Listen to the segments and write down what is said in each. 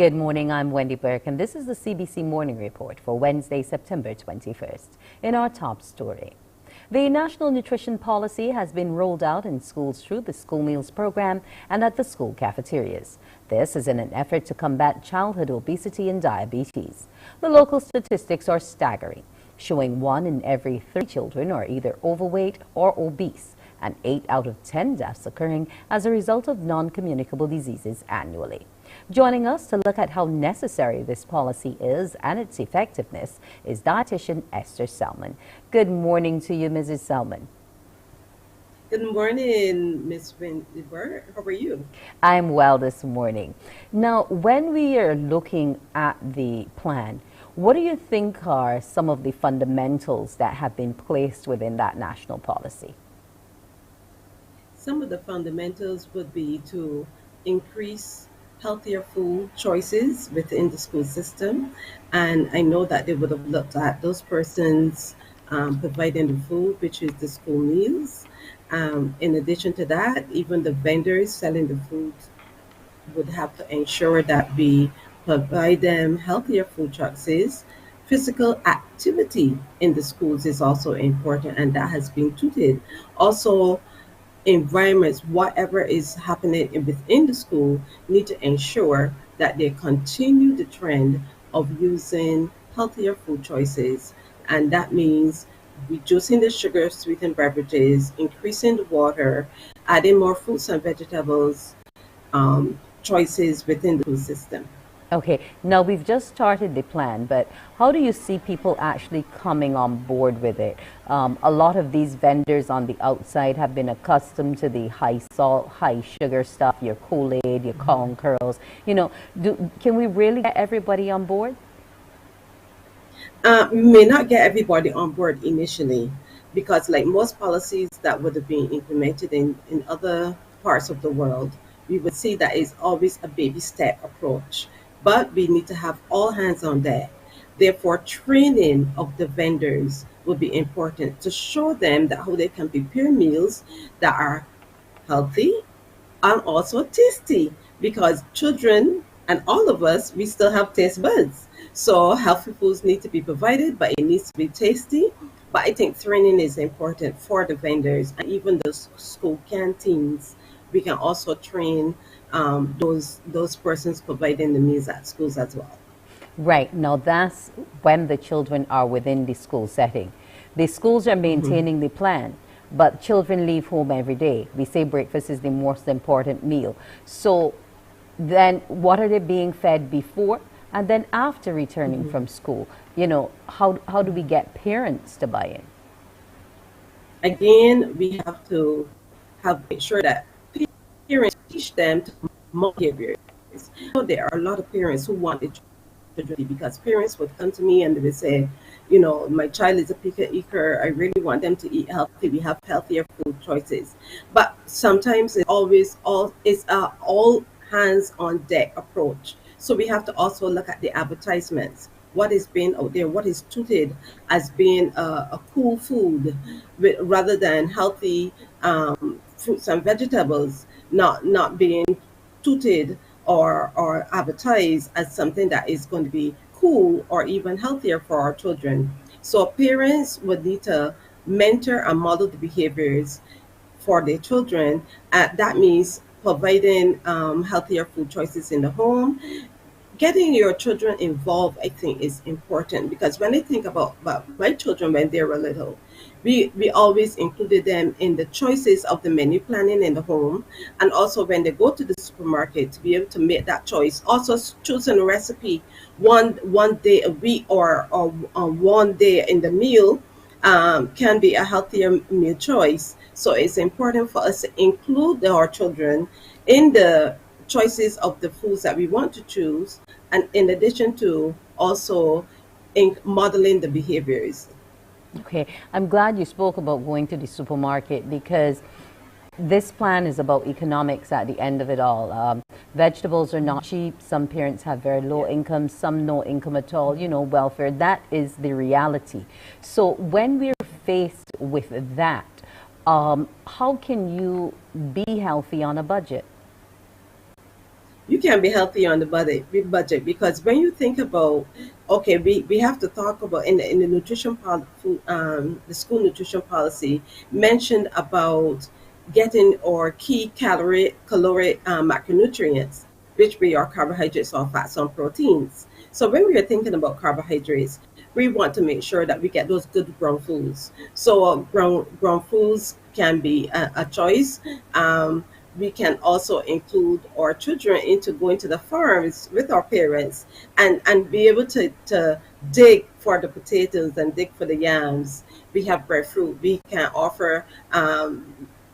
Good morning, I'm Wendy Burke, and this is the CBC Morning Report for Wednesday, September 21st. In our top story, the National Nutrition Policy has been rolled out in schools through the school meals program and at the school cafeterias. This is in an effort to combat childhood obesity and diabetes. The local statistics are staggering, showing 1 in every 3 children are either overweight or obese, and 8 out of 10 deaths occurring as a result of non-communicable diseases annually. Joining us to look at how necessary this policy is and its effectiveness is dietitian Esther Selman. Good morning to you, Mrs. Selman. Good morning, Ms. Wendy Burke. How are you? I'm well this morning. Now, when we are looking at the plan, what do you think are some of the fundamentals that have been placed within that national policy? Some of the fundamentals would be to increase healthier food choices within the school system. And I know that they would have looked at those persons providing the food, which is the school meals. In addition to that, even the vendors selling the food would have to ensure that we provide them healthier food choices. Physical activity in the schools is also important, and that has been touted. Also, environments, whatever is happening within the school, need to ensure that they continue the trend of using healthier food choices. And that means reducing the sugar sweetened beverages, increasing the water, adding more fruits and vegetables choices within the food system. Okay, now we've just started the plan, but how do you see people actually coming on board with it? A lot of these vendors on the outside have been accustomed to the high salt, high sugar stuff, your Kool-Aid, your corn curls. You know, can we really get everybody on board? May not get everybody on board initially, because like most policies that would have been implemented in other parts of the world, we would see that it's always a baby step approach. But we need to have all hands on deck. Therefore, training of the vendors will be important to show them that how they can prepare meals that are healthy and also tasty, because children and all of us, we still have taste buds. So healthy foods need to be provided, but it needs to be tasty. But I think training is important for the vendors and even the school canteens. We can also train those persons providing the meals at schools as well. Right, now that's when the children are within the school setting. The schools are maintaining the plan, but children leave home every day. We say breakfast is the most important meal. So then what are they being fed before and then after returning from school? You know, how do we get parents to buy in? Again, we have to make sure that parents teach them to model behaviors. There are a lot of parents who want their children, because parents would come to me and they would say, you know, my child is a picky eater. I really want them to eat healthy. We have healthier food choices, but sometimes it's all hands on deck approach. So we have to also look at the advertisements. What is being out there? What is touted as being a cool food, rather than healthy fruits and vegetables, not being touted or advertised as something that is going to be cool or even healthier for our children. So parents would need to mentor and model the behaviors for their children. That means providing healthier food choices in the home. Getting your children involved, I think, is important, because when I think about my children when they were little, we always included them in the choices of the menu planning in the home, and also when they go to the supermarket to be able to make that choice. Also, choosing a recipe one day a week or one day in the meal can be a healthier meal choice. So it's important for us to include our children in the choices of the foods that we want to choose, and in addition to also in modeling the behaviors. Okay, I'm glad you spoke about going to the supermarket, because this plan is about economics at the end of it all. Vegetables are not cheap. Some parents have very low income, some no income at all, you know, welfare. That is the reality. So when we're faced with that, how can you be healthy on a budget? you can be healthy on the budget, because when you think about, okay, we have to talk about in the the school nutrition policy mentioned about getting our key caloric macronutrients, which we are carbohydrates or fats and proteins. So when we are thinking about carbohydrates, we want to make sure that we get those good ground foods. So ground foods can be a choice. We can also include our children into going to the farms with our parents, and be able to dig for the potatoes and dig for the yams. We have breadfruit. We can offer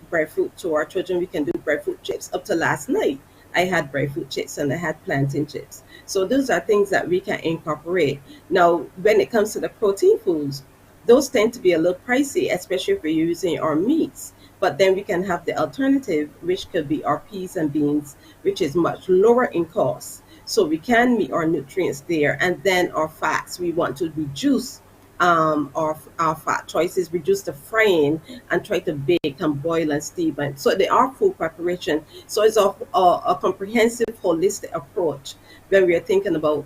breadfruit to our children. We can do breadfruit chips. Up to last night, I had breadfruit chips and I had plantain chips. So those are things that we can incorporate. Now, when it comes to the protein foods, those tend to be a little pricey, especially if we're using our meats. But then we can have the alternative, which could be our peas and beans, which is much lower in cost. So we can meet our nutrients there. And then our fats, we want to reduce our fat choices, reduce the frying, and try to bake and boil and steam. And so they are food preparation. So it's a comprehensive, holistic approach when we are thinking about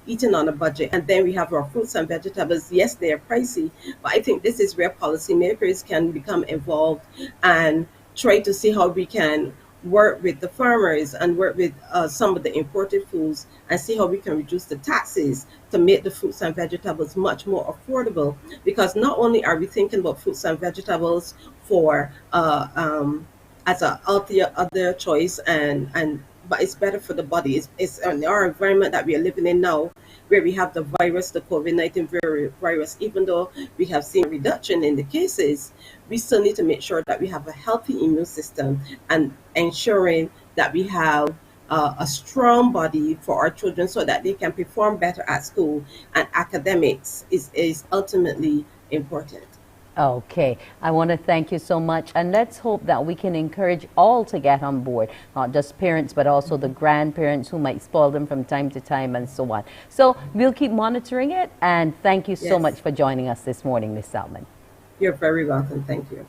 eating on a budget. And then we have our fruits and vegetables. Yes, they are pricey, but I think this is where policymakers can become involved and try to see how we can work with the farmers and work with some of the imported foods, and see how we can reduce the taxes to make the fruits and vegetables much more affordable. Because not only are we thinking about fruits and vegetables for as a healthier other choice, and but it's better for the body. It's in our environment that we are living in now, where we have the virus, the COVID-19 virus. Even though we have seen a reduction in the cases, we still need to make sure that we have a healthy immune system, and ensuring that we have a strong body for our children so that they can perform better at school, and academics is ultimately important. Okay, I want to thank you so much, and let's hope that we can encourage all to get on board, not just parents, but also the grandparents who might spoil them from time to time and so on. So we'll keep monitoring it, and thank you so Yes, much for joining us this morning, Ms. Salmon. you're very welcome. Thank you.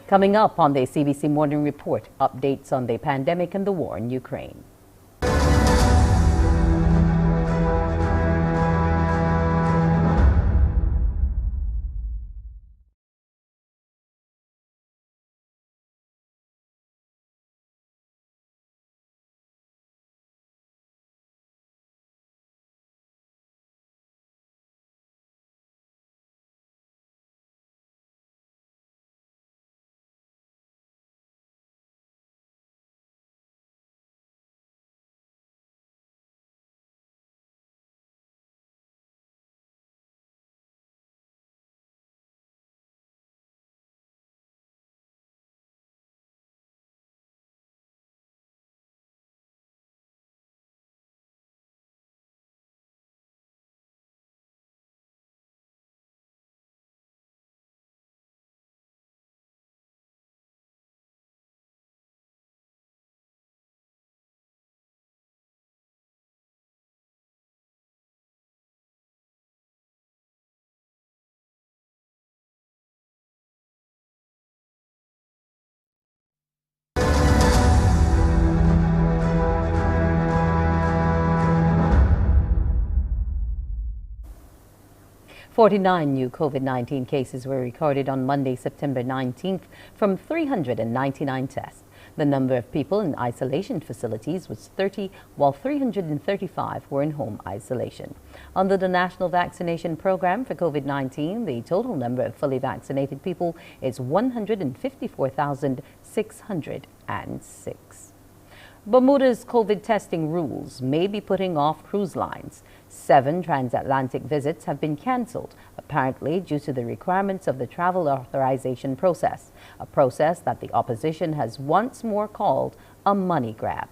Coming up on the CBC Morning Report, updates on the pandemic and the war in Ukraine. 49 new COVID-19 cases were recorded on Monday, September 19th, from 399 tests. The number of people in isolation facilities was 30, while 335 were in home isolation. Under the National Vaccination Program for COVID-19, the total number of fully vaccinated people is 154,606. Bermuda's COVID testing rules may be putting off cruise lines. 7 transatlantic visits have been cancelled, apparently due to the requirements of the travel authorization process, a process that the opposition has once more called a money grab.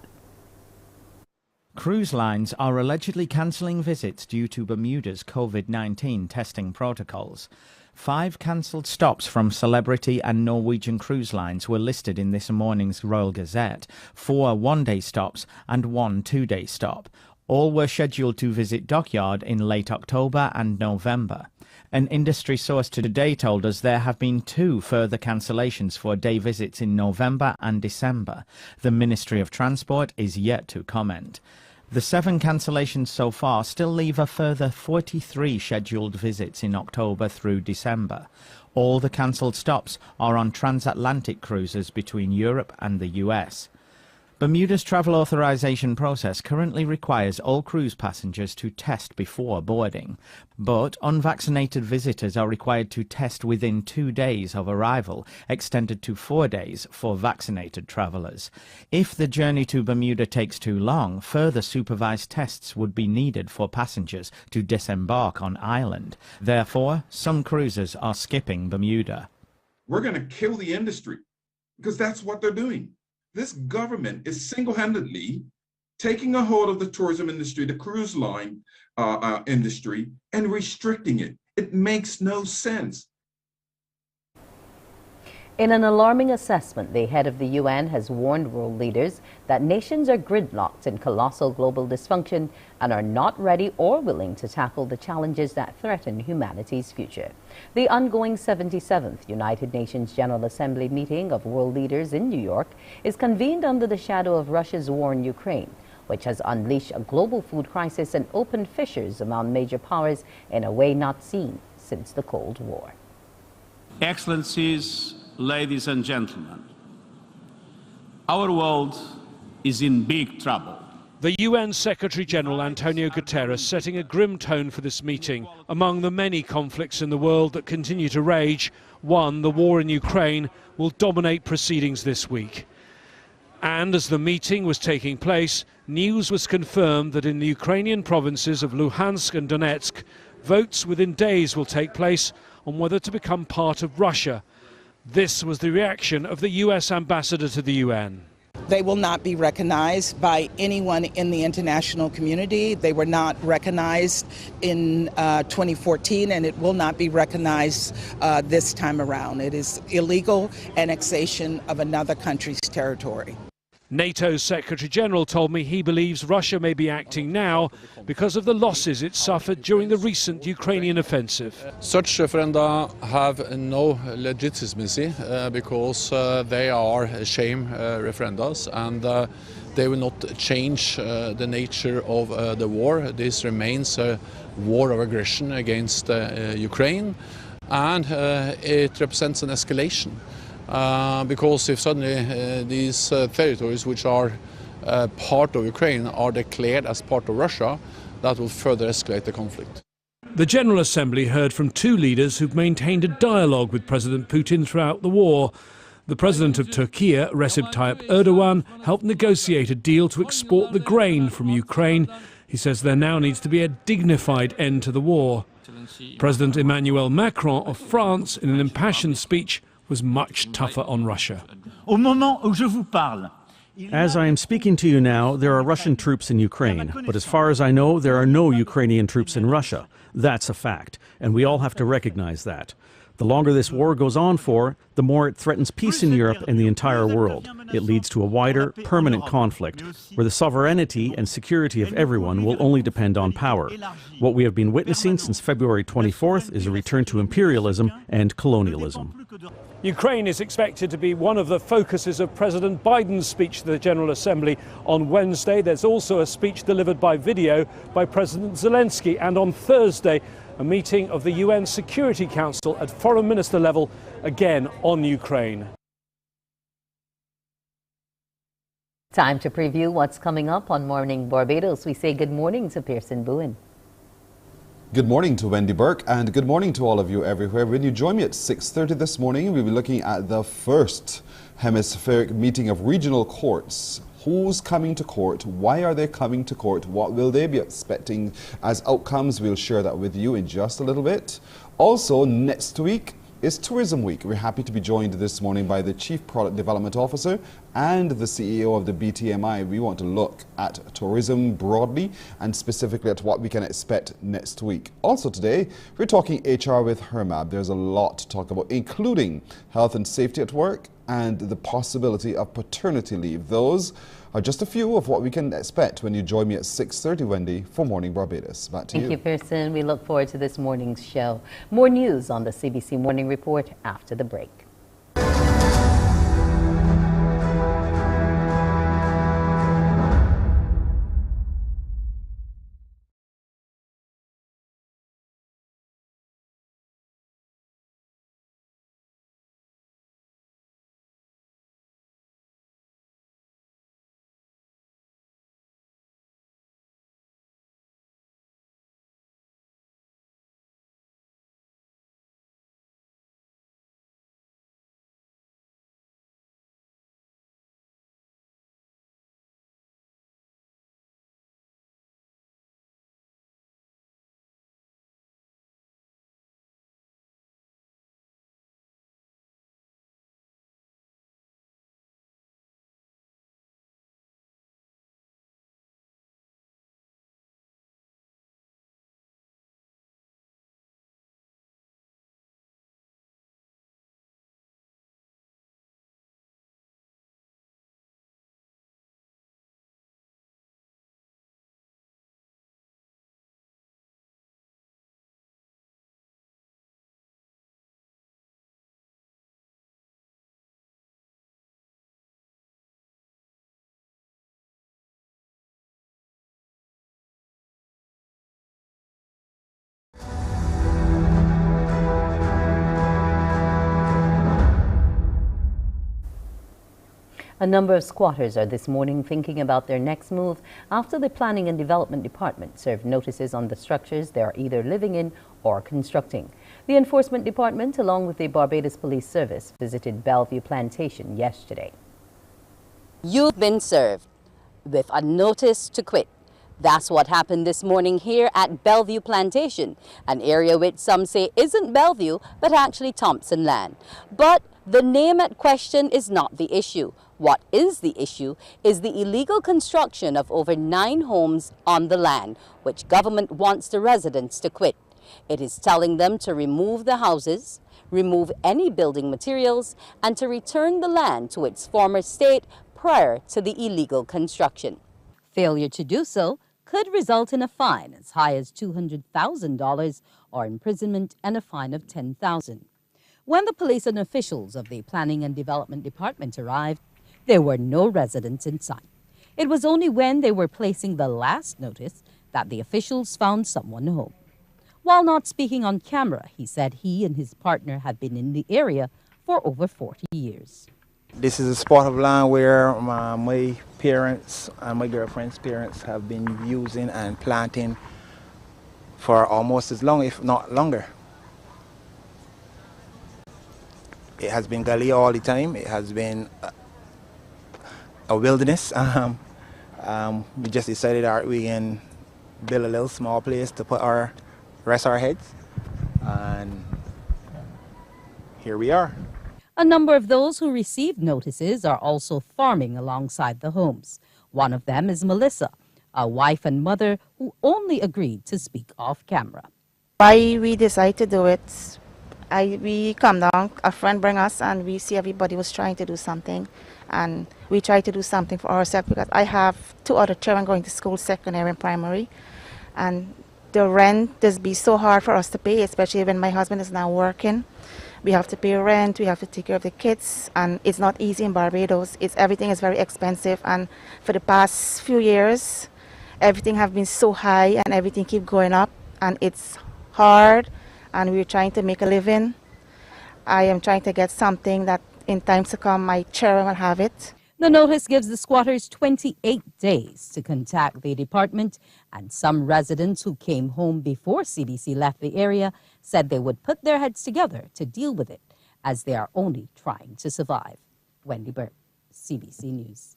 Cruise lines are allegedly cancelling visits due to Bermuda's COVID-19 testing protocols. 5 cancelled stops from Celebrity and Norwegian Cruise Lines were listed in this morning's Royal Gazette, 4 one-day stops and 1 two-day stop. All were scheduled to visit Dockyard in late October and November. An industry source today told us there have been 2 further cancellations for day visits in November and December. The Ministry of Transport is yet to comment. The 7 cancellations so far still leave a further 43 scheduled visits in October through December. All the cancelled stops are on transatlantic cruises between Europe and the US. Bermuda's travel authorization process currently requires all cruise passengers to test before boarding, but unvaccinated visitors are required to test within 2 days of arrival, extended to 4 days for vaccinated travellers. If the journey to Bermuda takes too long, further supervised tests would be needed for passengers to disembark on island. Therefore, some cruisers are skipping Bermuda. We're going to kill the industry because that's what they're doing. This government is single-handedly taking a hold of the tourism industry, the cruise line industry, and restricting it. It makes no sense. In an alarming assessment, the head of the UN has warned world leaders that nations are gridlocked in colossal global dysfunction and are not ready or willing to tackle the challenges that threaten humanity's future. The ongoing 77th United Nations General Assembly meeting of world leaders in New York is convened under the shadow of Russia's war in Ukraine, which has unleashed a global food crisis and opened fissures among major powers in a way not seen since the Cold War. Excellencies, ladies and gentlemen, our world is in big trouble. The UN Secretary-General Antonio Guterres setting a grim tone for this meeting. Among the many conflicts in the world that continue to rage, one, the war in Ukraine, will dominate proceedings this week. And as the meeting was taking place, news was confirmed that in the Ukrainian provinces of Luhansk and Donetsk, votes within days will take place on whether to become part of Russia. This was the reaction of the US ambassador to the UN. They will not be recognized by anyone in the international community. They were not recognized in 2014, and it will not be recognized this time around. It is illegal annexation of another country's territory. NATO's Secretary-General told me he believes Russia may be acting now because of the losses it suffered during the recent Ukrainian offensive. Such referenda have no legitimacy because they are shame referendums, and they will not change the nature of the war. This remains a war of aggression against Ukraine, and it represents an escalation. Because if suddenly these territories which are part of Ukraine are declared as part of Russia, that will further escalate the conflict. The General Assembly heard from 2 leaders who've maintained a dialogue with President Putin throughout the war. The President of Turkey, Recep Tayyip Erdogan, helped negotiate a deal to export the grain from Ukraine. He says there now needs to be a dignified end to the war. President Emmanuel Macron of France, in an impassioned speech, was much tougher on Russia. As I am speaking to you now, there are Russian troops in Ukraine, but as far as I know, there are no Ukrainian troops in Russia. That's a fact, and we all have to recognize that. The longer this war goes on for, the more it threatens peace in Europe and the entire world. It leads to a wider, permanent conflict, where the sovereignty and security of everyone will only depend on power. What we have been witnessing since February 24th is a return to imperialism and colonialism. Ukraine is expected to be one of the focuses of President Biden's speech to the General Assembly on Wednesday. There's also a speech delivered by video by President Zelensky, and on Thursday, a meeting of the UN Security Council at foreign minister level, again on Ukraine. Time to preview what's coming up on Morning Barbados. We say good morning to Pearson Bowen. Good morning to Wendy Burke, and good morning to all of you everywhere. When you join me at 6:30 this morning, we'll be looking at the first hemispheric meeting of regional courts. Who's coming to court? Why are they coming to court? What will they be expecting as outcomes? We'll share that with you in just a little bit. Also, next week is Tourism Week. We're happy to be joined this morning by the Chief Product Development Officer and the CEO of the BTMI. We want to look at tourism broadly and specifically at what we can expect next week. Also today, we're talking HR with Hermab. There's a lot to talk about, including health and safety at work, and the possibility of paternity leave. Those are just a few of what we can expect when you join me at 6:30, Wendy, for Morning Barbados. Back to you. Thank you, Pearson. We look forward to this morning's show. More news on the CBC Morning Report after the break. A number of squatters are this morning thinking about their next move after the Planning and Development Department served notices on the structures they are either living in or constructing. The Enforcement Department, along with the Barbados Police Service, visited Belleview Plantation yesterday. You've been served with a notice to quit. That's what happened this morning here at Belleview Plantation, an area which some say isn't Bellevue, but actually Thompson land. But the name at question is not the issue. What is the issue is the illegal construction of over 9 homes on the land, which government wants the residents to quit. It is telling them to remove the houses, remove any building materials, and to return the land to its former state prior to the illegal construction. Failure to do so could result in a fine as high as $200,000 or imprisonment and a fine of $10,000. When the police and officials of the Planning and Development Department arrived, there were no residents in sight. It was only when they were placing the last notice that the officials found someone home. While not speaking on camera, he said he and his partner had been in the area for over 40 years. This is a spot of land where my parents and my girlfriend's parents have been using and planting for almost as long, if not longer. It has been gully all the time. It has been a wilderness. We just decided that we can build a little small place to rest our heads, and here we are. A number of those who received notices are also farming alongside the homes. One of them is Melissa, a wife and mother who only agreed to speak off camera. Why we decided to do it, we come down, a friend bring us, and we see everybody was trying to do something, and we try to do something for ourselves because I have 2 other children going to school, secondary and primary, and the rent just be so hard for us to pay, especially when my husband is now working. We have to pay rent, we have to take care of the kids, and it's not easy in Barbados. Everything is very expensive, and for the past few years, everything have been so high and everything keep going up, and it's hard, and we're trying to make a living. I am trying to get something that in times to come my children will have it. The notice gives the squatters 28 days to contact the department, and some residents who came home before CBC left the area said they would put their heads together to deal with it, as they are only trying to survive. Wendy Burke, CBC News.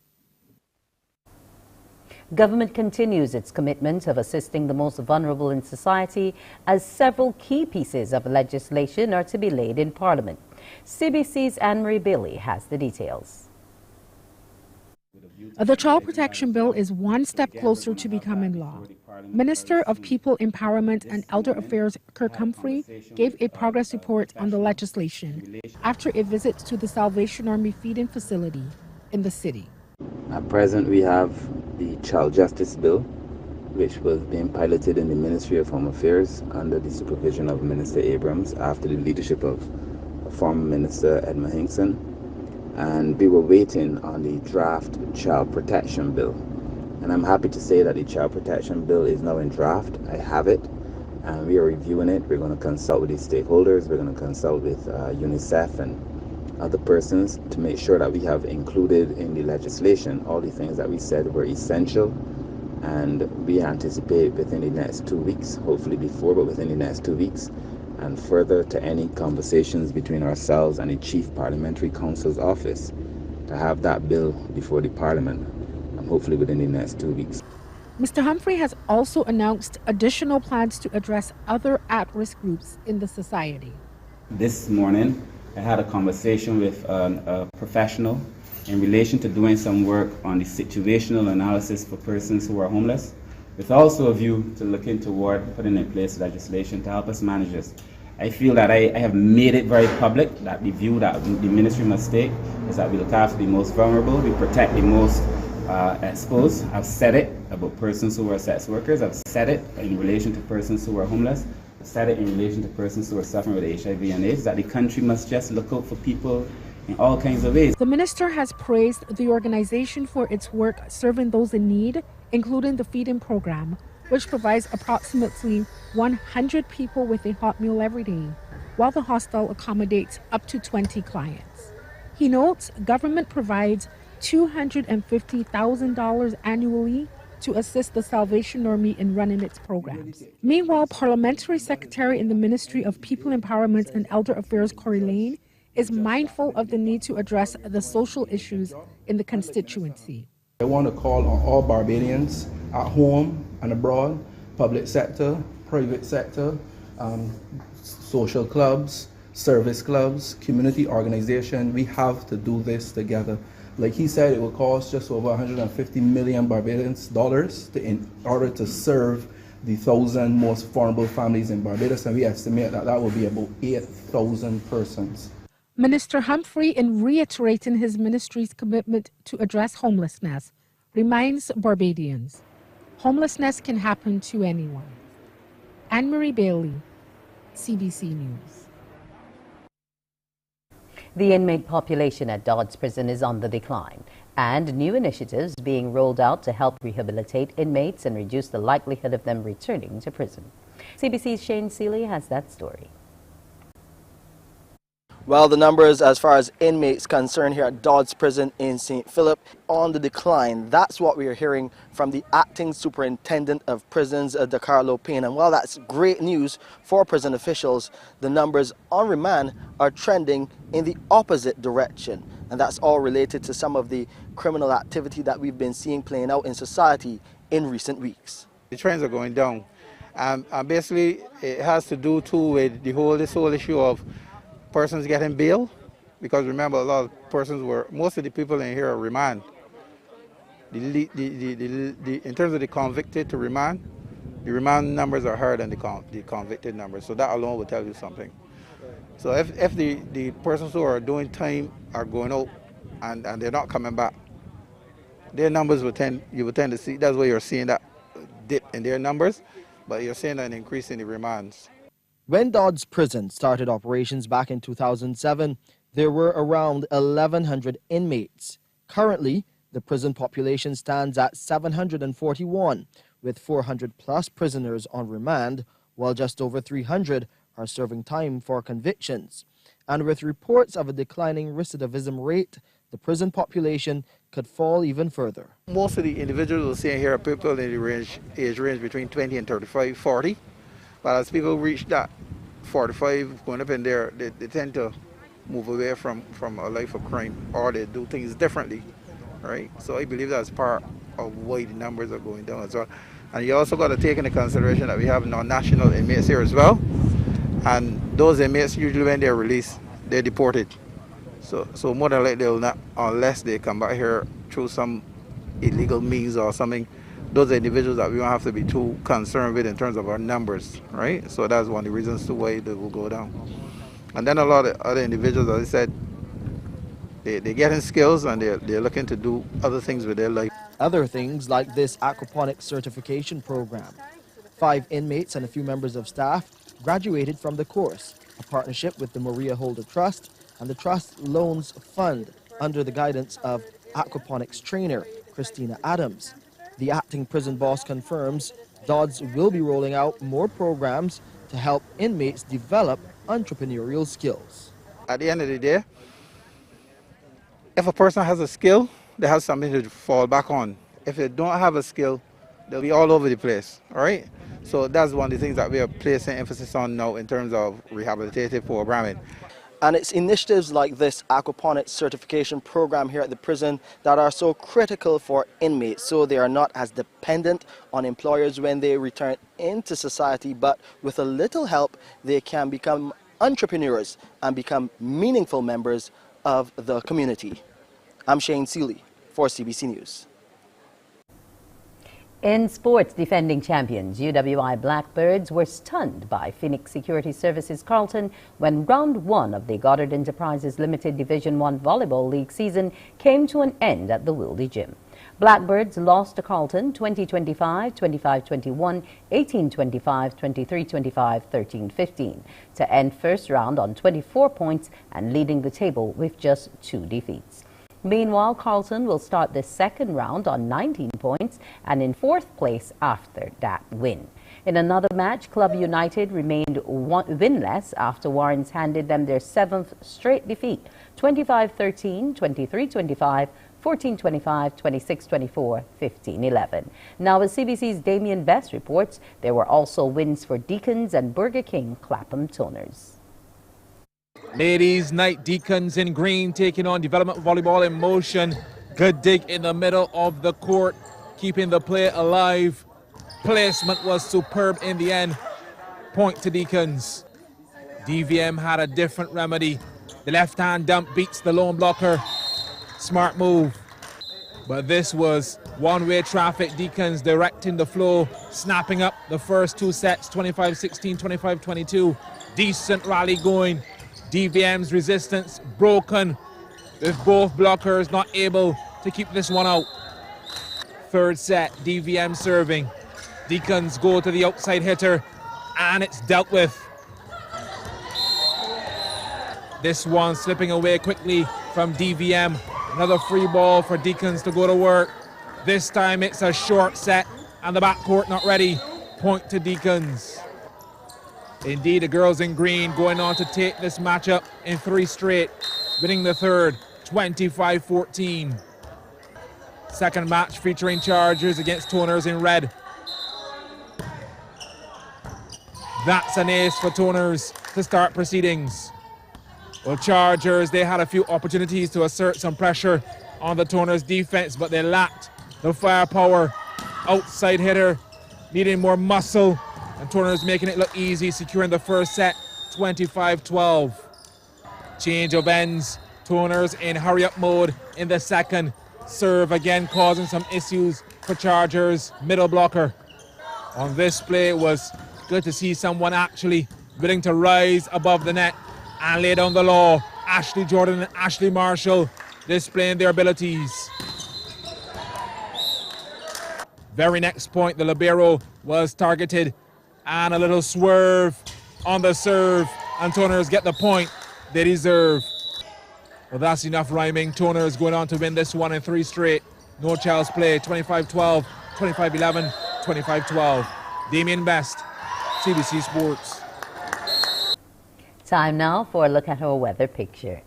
Government continues its commitment of assisting the most vulnerable in society as several key pieces of legislation are to be laid in Parliament. CBC's Anne-Marie Bailey has the details. The Child Protection Bill is one step closer to becoming law. Minister of People Empowerment and Elder Affairs Kirk Humphrey gave a progress report on the legislation after a visit to the Salvation Army feeding facility in the city. At present, we have the Child Justice Bill, which was being piloted in the Ministry of Home Affairs under the supervision of Minister Abrams after the leadership of former Minister Edmund Hinkson. And we were waiting on the draft Child Protection Bill. And I'm happy to say that the Child Protection Bill is now in draft. I have it, and we are reviewing it. We're going to consult with the stakeholders. We're going to consult with UNICEF and other persons to make sure that we have included in the legislation all the things that we said were essential. And we anticipate within the next 2 weeks, hopefully before, but within the next 2 weeks, and further to any conversations between ourselves and the Chief Parliamentary Counsel's office to have that bill before the Parliament, and hopefully within the next 2 weeks. Mr. Humphrey has also announced additional plans to address other at-risk groups in the society. This morning, I had a conversation with a professional in relation to doing some work on the situational analysis for persons who are homeless, with also a view to looking toward putting in place legislation to help us manage this. I feel that I have made it very public that the view that the ministry must take is that we look after the most vulnerable, we protect the most exposed. I've said it about persons who are sex workers, I've said it in relation to persons who are homeless, I've said it in relation to persons who are suffering with HIV and AIDS, that the country must just look out for people in all kinds of ways. The minister has praised the organization for its work serving those in need, including the feeding program, which provides approximately 100 people with a hot meal every day, while the hostel accommodates up to 20 clients. He notes government provides $250,000 annually to assist the Salvation Army in running its programs. Meanwhile, Parliamentary Secretary in the Ministry of People Empowerment and Elder Affairs, Corey Lane, is mindful of the need to address the social issues in the constituency. I want to call on all Barbadians at home and abroad, public sector, private sector, social clubs, service clubs, community organization. We have to do this together. Like he said, it will cost just over 150 million Barbadians dollars in order to serve the 1,000 most vulnerable families in Barbados, and we estimate that that will be about 8,000 persons. Minister Humphrey, in reiterating his ministry's commitment to address homelessness, reminds Barbadians, homelessness can happen to anyone. Anne-Marie Bailey, CBC News. The inmate population at Dodds Prison is on the decline, and new initiatives being rolled out to help rehabilitate inmates and reduce the likelihood of them returning to prison. CBC's Shane Seeley has that story. Well, the numbers as far as inmates concerned here at Dodds Prison in St. Philip on the decline. That's what we are hearing from the acting superintendent of prisons, DeCarlo Payne. And while that's great news for prison officials, the numbers on remand are trending in the opposite direction. And that's all related to some of the criminal activity that we've been seeing playing out in society in recent weeks. The trends are going down. And basically, it has to do too with this whole issue of persons getting bail, because remember, a lot of persons most of the people in here are remand. In terms of the convicted to remand, the remand numbers are higher than the convicted numbers, so that alone will tell you something. So if the persons who are doing time are going out and they're not coming back, their numbers you would tend to see, that's why you're seeing that dip in their numbers, but you're seeing an increase in the remands. When Dodds Prison started operations back in 2007, there were around 1,100 inmates. Currently, the prison population stands at 741, with 400 plus prisoners on remand, while just over 300 are serving time for convictions. And with reports of a declining recidivism rate, the prison population could fall even further. Most of the individuals we're seeing here are people in the age range between 20 and 35, 40. But as people reach that 45, going up in there, they tend to move away from a life of crime, or they do things differently, right? So I believe that's part of why the numbers are going down as well. And you also got to take into consideration that we have non-national inmates here as well. And those inmates, usually when they're released, they're deported. So more than likely they will not, unless they come back here through some illegal means or something, those are individuals that we don't have to be too concerned with in terms of our numbers, right? So that's one of the reasons to why they will go down. And then a lot of other individuals, as I said, they're getting skills and they're looking to do other things with their life. Other things like this aquaponics certification program. 5 inmates and a few members of staff graduated from the course, a partnership with the Maria Holder Trust and the Trust Loans Fund under the guidance of aquaponics trainer Christina Adams. The acting prison boss confirms Dodds will be rolling out more programs to help inmates develop entrepreneurial skills. At the end of the day, if a person has a skill, they have something to fall back on. If they don't have a skill, they'll be all over the place, all right? So that's one of the things that we are placing emphasis on now in terms of rehabilitative programming. And it's initiatives like this aquaponics certification program here at the prison that are so critical for inmates, so they are not as dependent on employers when they return into society, but with a little help they can become entrepreneurs and become meaningful members of the community. I'm Shane Seeley for CBC News. In sports, defending champions UWI Blackbirds were stunned by Phoenix Security Services Carlton when round 1 of the Goddard Enterprises Limited Division 1 Volleyball League season came to an end at the Wildy Gym. Blackbirds lost to Carlton 20-25, 25-21, 18-25, 23-25, 13-15 to end first round on 24 points and leading the table with just 2 defeats. Meanwhile, Carlton will start the second round on 19 points and in 4th place after that win. In another match, Club United remained winless after Warrens handed them their 7th straight defeat, 25-13, 23-25, 14-25, 26-24, 15-11. Now, as CBC's Damien Best reports, there were also wins for Deacons and Burger King Clapham Toners. Ladies night, Deacons in green taking on Development Volleyball in motion. Good dig in the middle of the court, keeping the play alive. Placement was superb in the end. Point to Deacons. DVM had a different remedy. The left-hand dump beats the lone blocker. Smart move. But this was one-way traffic. Deacons directing the flow, snapping up the first 2 sets, 25-16, 25-22. Decent rally going. DVM's resistance broken with both blockers not able to keep this one out. 3rd set, DVM serving. Deacons go to the outside hitter and it's dealt with. This one slipping away quickly from DVM. Another free ball for Deacons to go to work. This time it's a short set and the backcourt not ready. Point to Deacons. Indeed, the girls in green going on to take this matchup in 3 straight, winning the 3rd, 25-14. Second match featuring Chargers against Toners in red. That's an ace for Toners to start proceedings. Well, Chargers, they had a few opportunities to assert some pressure on the Toners defense, but they lacked the firepower. Outside hitter, needing more muscle. And Toners making it look easy, securing the 1st set, 25-12. Change of ends. Toners in hurry-up mode in the 2nd. Serve again causing some issues for Chargers. Middle blocker. On this play, it was good to see someone actually willing to rise above the net and lay down the law. Ashley Jordan and Ashley Marshall displaying their abilities. Very next point, the libero was targeted. And a little swerve on the serve. And Toners get the point they deserve. Well, that's enough rhyming. Toners going on to win this one in 3 straight. No child's play. 25-12, 25-11, 25-12. Damien Best, CBC Sports. Time now for a look at our weather picture.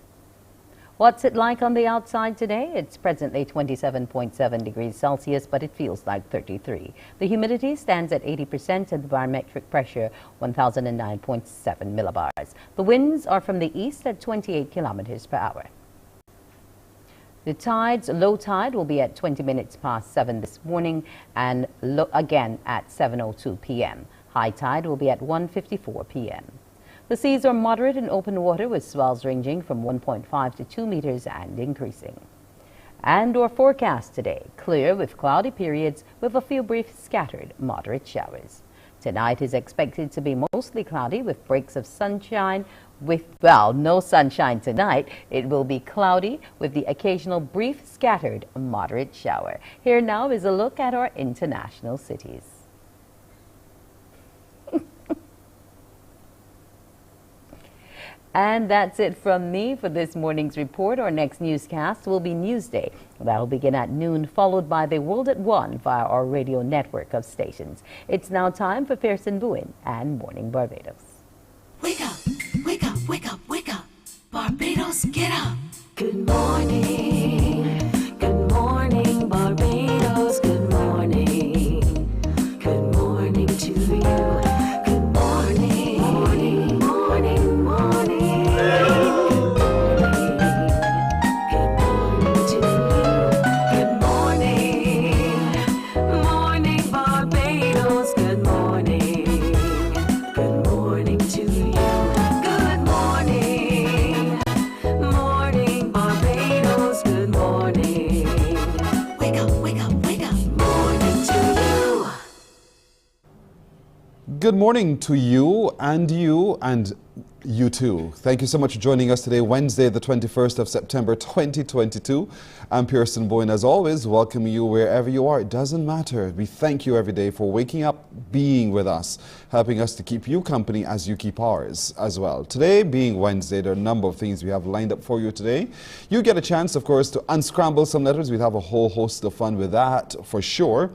What's it like on the outside today? It's presently 27.7 degrees Celsius, but it feels like 33. The humidity stands at 80% and the barometric pressure 1009.7 millibars. The winds are from the east at 28 kilometers per hour. The tides, low tide will be at 20 minutes past 7 this morning and again at 7:02 p.m. High tide will be at 1:54 p.m. The seas are moderate in open water with swells ranging from 1.5 to 2 meters and increasing. And our forecast today, clear with cloudy periods with a few brief scattered moderate showers. Tonight is expected to be mostly cloudy with breaks of sunshine no sunshine tonight. It will be cloudy with the occasional brief scattered moderate shower. Here now is a look at our international cities. And that's it from me for this morning's report. Our next newscast will be Newsday. That'll begin at noon, followed by The World at 1 via our radio network of stations. It's now time for Pearson Bowen and Morning Barbados. Wake up, wake up, wake up, wake up. Barbados, get up. Good morning. Good morning, Barbados. Good morning. Good morning to you. Good morning. Morning, morning, morning. Good morning to you and you too. Thank you so much for joining us today, Wednesday, the 21st of September, 2022. I'm Pearson Bowen, as always, welcoming you wherever you are. It doesn't matter. We thank you every day for waking up, being with us, helping us to keep you company as you keep ours as well. Today being Wednesday, there are a number of things we have lined up for you today. You get a chance, of course, to unscramble some letters. We'll have a whole host of fun with that for sure.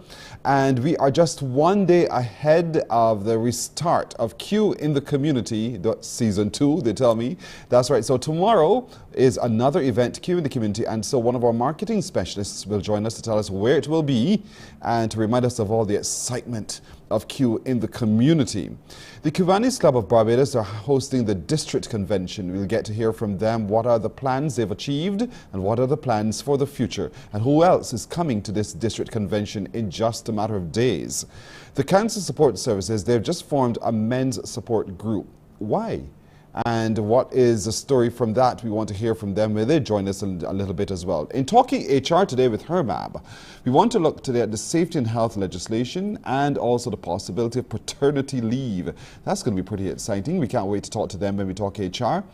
And we are just one day ahead of the restart of Q in the Community, Season 2, they tell me. That's right. So tomorrow is another event, Q in the Community, and so one of our marketing specialists will join us to tell us where it will be and to remind us of all the excitement of Q in the Community. The Kiwanis Club of Barbados are hosting the District Convention. We'll get to hear from them what are the plans they've achieved and what are the plans for the future, and who else is coming to this District Convention in just a matter of days. The Cancer Support Services, they've just formed a men's support group. Why? And what is the story from that? We want to hear from them. Will they join us a little bit as well? In Talking HR today with Hermab, we want to look today at the safety and health legislation and also the possibility of paternity leave. That's going to be pretty exciting. We can't wait to talk to them when we talk HR.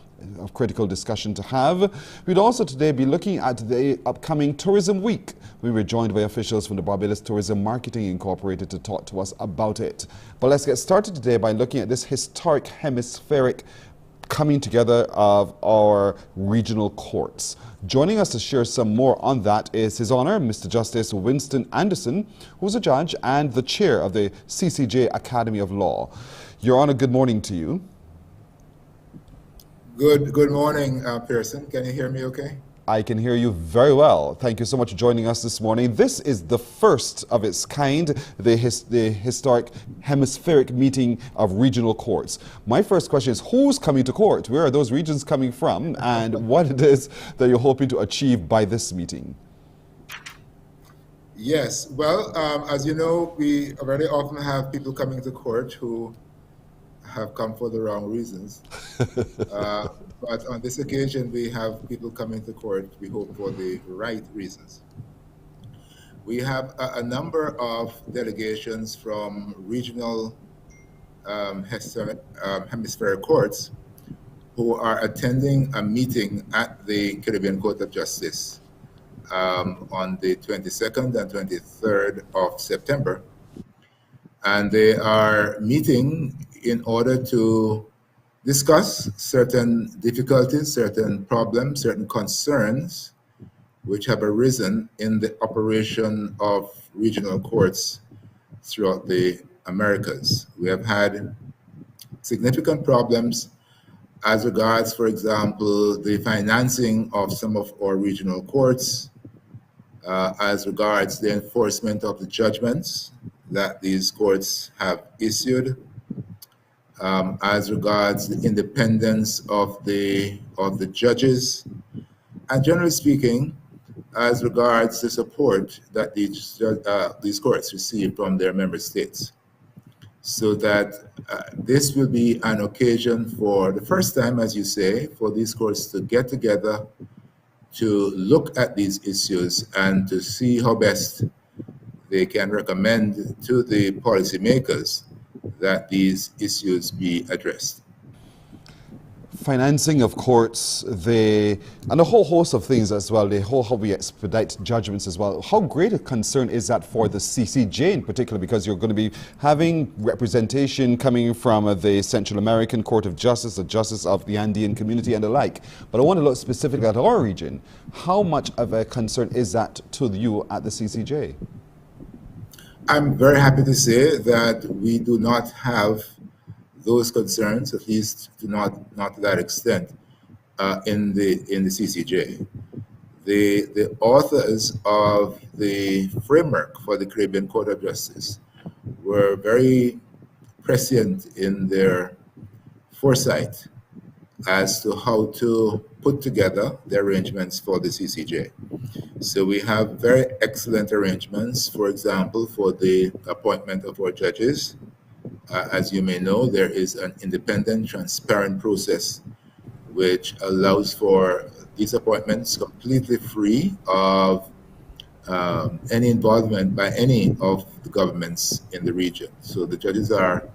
A critical discussion to have. We'd also today be looking at the upcoming Tourism Week. We were joined by officials from the Barbados Tourism Marketing Incorporated to talk to us about it. But let's get started today by looking at this historic hemispheric coming together of our regional courts. Joining us to share some more on that is His Honour, Mr. Justice Winston Anderson, who's a judge and the chair of the CCJ Academy of Law. Your Honour, good morning to you. Good morning, Pearson. Can you hear me okay? I can hear you very well. Thank you so much for joining us this morning. This is the first of its kind, the historic hemispheric meeting of regional courts. My first question is, who's coming to court? Where are those regions coming from? And what it is that you're hoping to achieve by this meeting? Yes, well, as you know, we very often have people coming to court who have come for the wrong reasons. But on this occasion, we have people coming to court, we hope, for the right reasons. We have a number of delegations from regional hemispheric courts who are attending a meeting at the Caribbean Court of Justice on the 22nd and 23rd of September. And they are meeting in order to discuss certain difficulties, certain problems, certain concerns which have arisen in the operation of regional courts throughout the Americas. We have had significant problems as regards, for example, the financing of some of our regional courts, as regards the enforcement of the judgments that these courts have issued, as regards the independence of the judges, and generally speaking, as regards the support that these courts receive from their member states. So that this will be an occasion for the first time, as you say, for these courts to get together to look at these issues and to see how best they can recommend to the policymakers that these issues be addressed. Financing of courts, and a whole host of things as well, how we expedite judgments as well. How great a concern is that for the CCJ in particular, because you're going to be having representation coming from the Central American Court of Justice, the Justice of the Andean Community and the like. But I want to look specifically at our region. How much of a concern is that to you at the CCJ? I'm very happy to say that we do not have those concerns, at least not to that extent, in the CCJ. The authors of the framework for the Caribbean Court of Justice were very prescient in their foresight as to how to put together the arrangements for the CCJ. So we have very excellent arrangements, for example, for the appointment of our judges. As you may know, there is an independent, transparent process which allows for these appointments completely free of any involvement by any of the governments in the region. So the judges are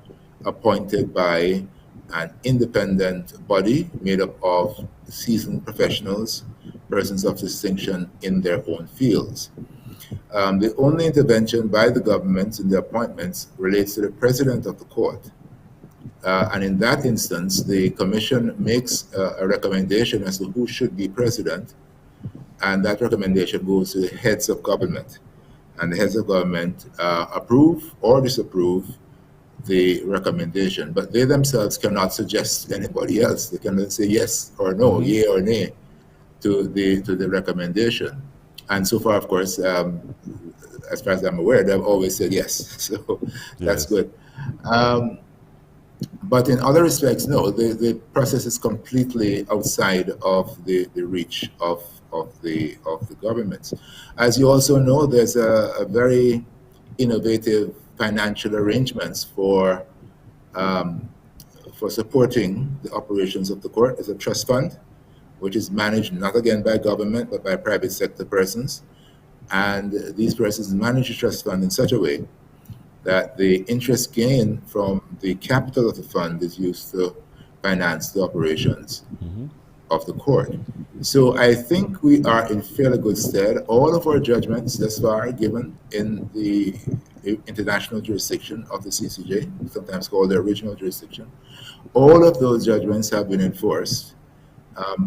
appointed by an independent body made up of seasoned professionals, persons of distinction in their own fields. The only intervention by the government in the appointments relates to the president of the court. And in that instance, the commission makes a recommendation as to who should be president, and that recommendation goes to the heads of government. And the heads of government approve or disapprove the recommendation, but they themselves cannot suggest anybody else. They cannot say yes or no, yea or nay to the recommendation. And so far, of course, as far as I'm aware, they've always said yes. So that's good. But in other respects, no, the process is completely outside of the reach of the government. As you also know, there's a very innovative financial arrangements for supporting the operations of the court. As a trust fund, which is managed not again by government, but by private sector persons. And these persons manage the trust fund in such a way that the interest gained from the capital of the fund is used to finance the operations of the court. So I think we are in fairly good stead. All of our judgments thus far given in the international jurisdiction of the CCJ, sometimes called the original jurisdiction, all of those judgments have been enforced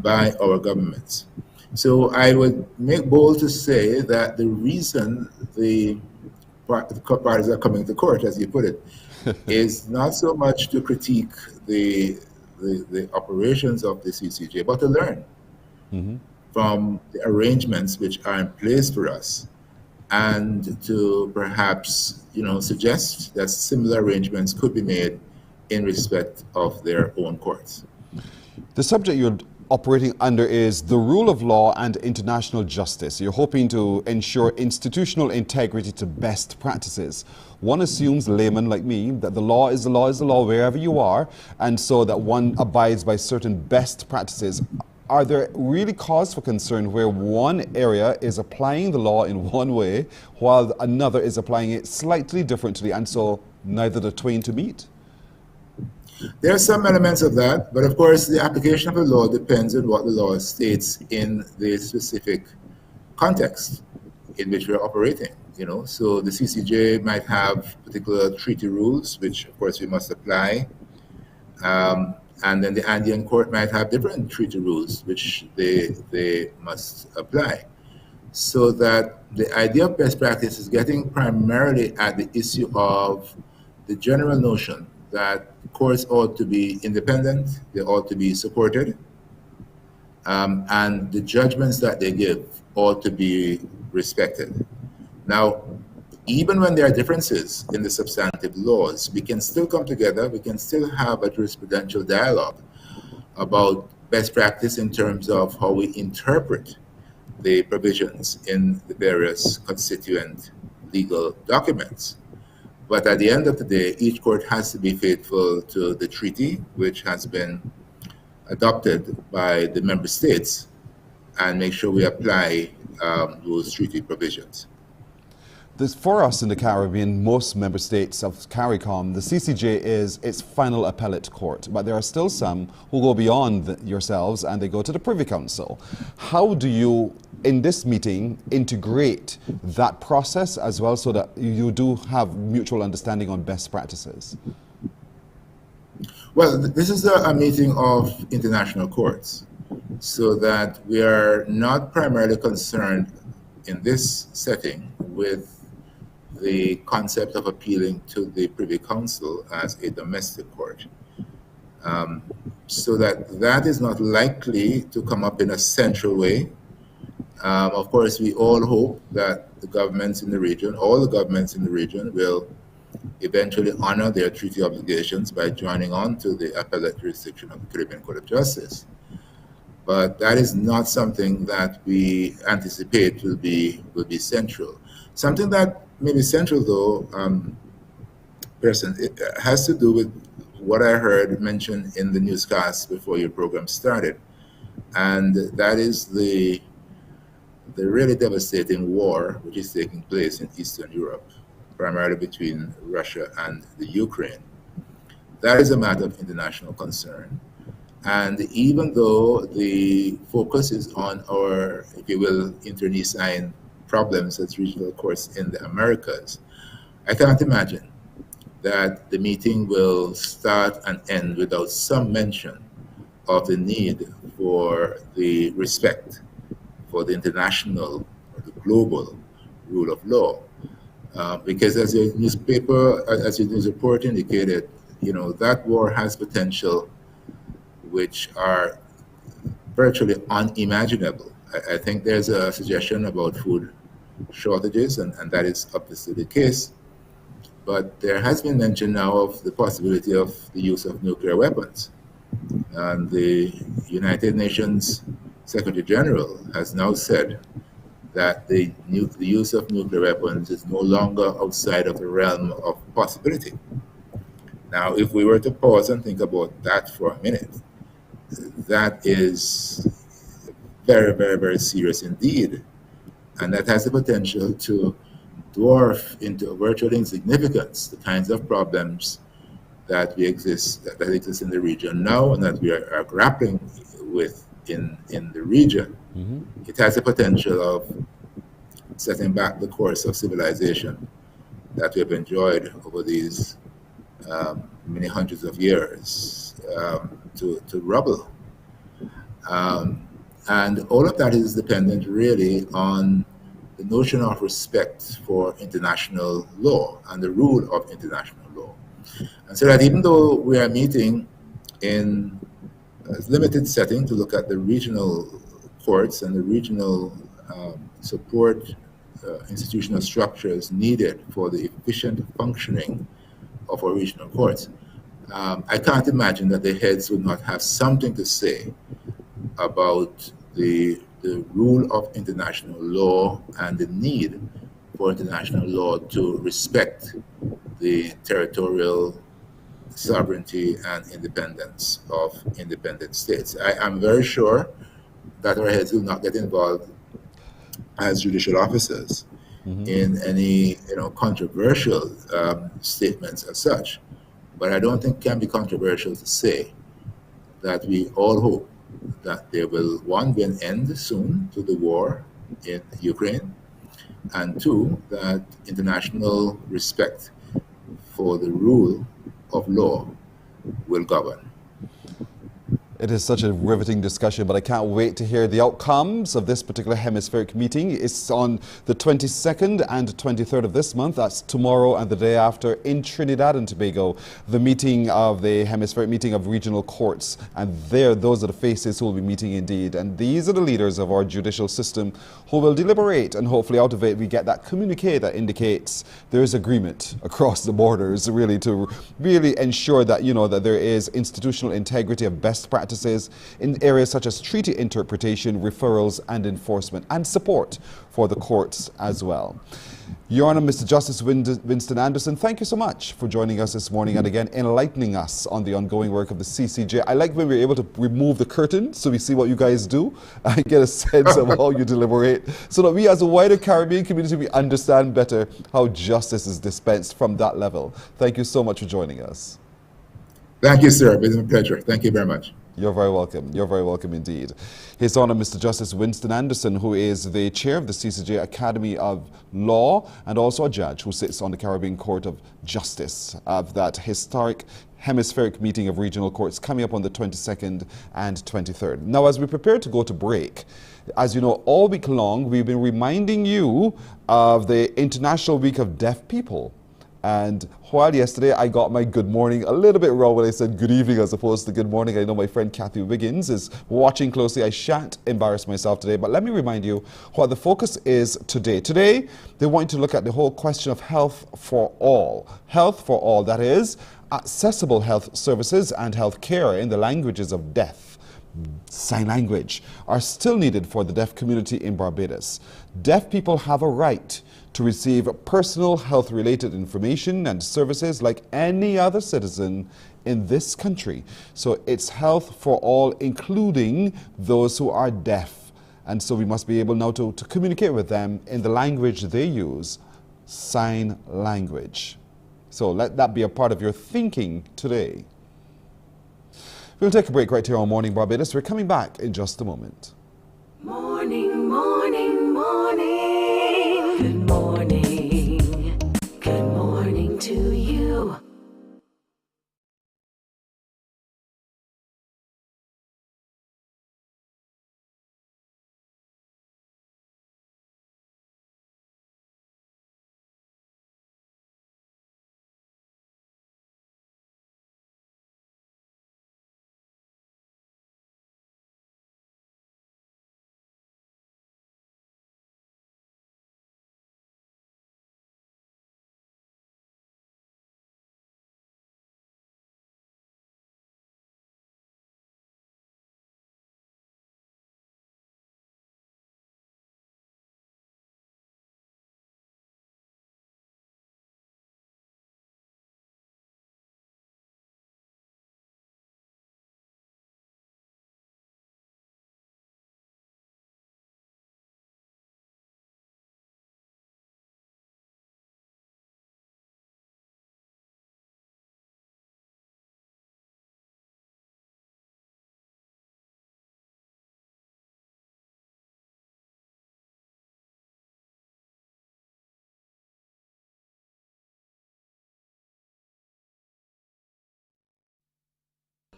by our governments. So I would make bold to say that the reason the parties are coming to court, as you put it, is not so much to critique the operations of the CCJ, but to learn from the arrangements which are in place for us, and to perhaps, suggest that similar arrangements could be made in respect of their own courts. The subject you're operating under is the rule of law and international justice. You're hoping to ensure institutional integrity to best practices. One assumes, layman like me, that the law is the law is the law wherever you are, and so that one abides by certain best practices. Are there really cause for concern where one area is applying the law in one way while another is applying it slightly differently, and so neither the twain to meet? There are some elements of that, but of course the application of the law depends on what the law states in the specific context in which we're operating. So the CCJ might have particular treaty rules, which of course we must apply, and then the Andean court might have different treaty rules, which they must apply. So that the idea of best practice is getting primarily at the issue of the general notion that courts ought to be independent, they ought to be supported, and the judgments that they give ought to be respected. Now, even when there are differences in the substantive laws, we can still come together, we can still have a jurisprudential dialogue about best practice in terms of how we interpret the provisions in the various constituent legal documents. But at the end of the day, each court has to be faithful to the treaty, which has been adopted by the member states, and make sure we apply those treaty provisions. For us in the Caribbean, most member states of CARICOM, the CCJ is its final appellate court, but there are still some who go beyond yourselves and they go to the Privy Council. How do you, in this meeting, integrate that process as well so that you do have mutual understanding on best practices? Well, this is a meeting of international courts, so that we are not primarily concerned in this setting with the concept of appealing to the Privy Council as a domestic court. So that is not likely to come up in a central way. Of course, we all hope that the governments in the region, all the governments in the region, will eventually honor their treaty obligations by joining on to the appellate jurisdiction of the Caribbean Court of Justice. But that is not something that we anticipate will be central. Something that may be central, though, it has to do with what I heard mentioned in the newscast before your program started, and that is the really devastating war which is taking place in Eastern Europe, primarily between Russia and the Ukraine. That is a matter of international concern. And even though the focus is on our, if you will, internecine problems as regional courts in the Americas, I cannot imagine that the meeting will start and end without some mention of the need for the respect for the international or the global rule of law. Because as your news report indicated, that war has potential which are virtually unimaginable. I think there's a suggestion about food shortages, and that is obviously the case. But there has been mention now of the possibility of the use of nuclear weapons. And the United Nations Secretary General has now said that the use of nuclear weapons is no longer outside of the realm of possibility. Now, if we were to pause and think about that for a minute, that is very, very, very serious indeed. And that has the potential to dwarf into virtual insignificance the kinds of problems that exist in the region now and that we are grappling with in the region. Mm-hmm. It has the potential of setting back the course of civilization that we have enjoyed over these many hundreds of years to rubble. And all of that is dependent really on the notion of respect for international law and the rule of international law. And so that even though we are meeting in a limited setting to look at the regional courts and the regional support institutional structures needed for the efficient functioning of our regional courts, I can't imagine that the heads would not have something to say about the rule of international law and the need for international law to respect the territorial sovereignty and independence of independent states. I am very sure that our heads will not get involved as judicial officers in any controversial statements as such. But I don't think it can be controversial to say that we all hope that there will, one, be an end soon to the war in Ukraine, and two, that international respect for the rule of law will govern. It is such a riveting discussion, but I can't wait to hear the outcomes of this particular hemispheric meeting. It's on the 22nd and 23rd of this month. That's tomorrow and the day after in Trinidad and Tobago, the meeting of the hemispheric meeting of regional courts. And those are the faces who will be meeting indeed. And these are the leaders of our judicial system who will deliberate, and hopefully out of it we get that communique that indicates there is agreement across the borders really to really ensure that, that there is institutional integrity of best practice practices in areas such as treaty interpretation, referrals and enforcement, and support for the courts as well. Your Honor, Mr. Justice Winston Anderson, thank you so much for joining us this morning and again enlightening us on the ongoing work of the CCJ. I like when we're able to remove the curtain so we see what you guys do and get a sense of how you deliberate so that we as a wider Caribbean community, we understand better how justice is dispensed from that level. Thank you so much for joining us. Thank you, sir. It's been a pleasure. Thank you very much. You're very welcome. You're very welcome indeed. His Honor, Mr. Justice Winston Anderson, who is the chair of the CCJ Academy of Law and also a judge who sits on the Caribbean Court of Justice of that historic hemispheric meeting of regional courts coming up on the 22nd and 23rd. Now, as we prepare to go to break, as you know, all week long, we've been reminding you of the International Week of Deaf People. And while yesterday I got my good morning a little bit wrong when I said good evening as opposed to good morning, I know my friend Kathy Wiggins is watching closely. I shan't embarrass myself today, but let me remind you what the focus is today. Today, they want to look at the whole question of health for all. Health for all, that is, accessible health services and health care in the languages of deaf. Sign language are still needed for the deaf community in Barbados. Deaf people have a right to receive personal health-related information and services like any other citizen in this country. So it's health for all, including those who are deaf. And so we must be able now to communicate with them in the language they use, sign language. So let that be a part of your thinking today. We'll take a break right here on Morning Barbados. We're coming back in just a moment. Morning, morning, morning. Good morning. Good morning to you.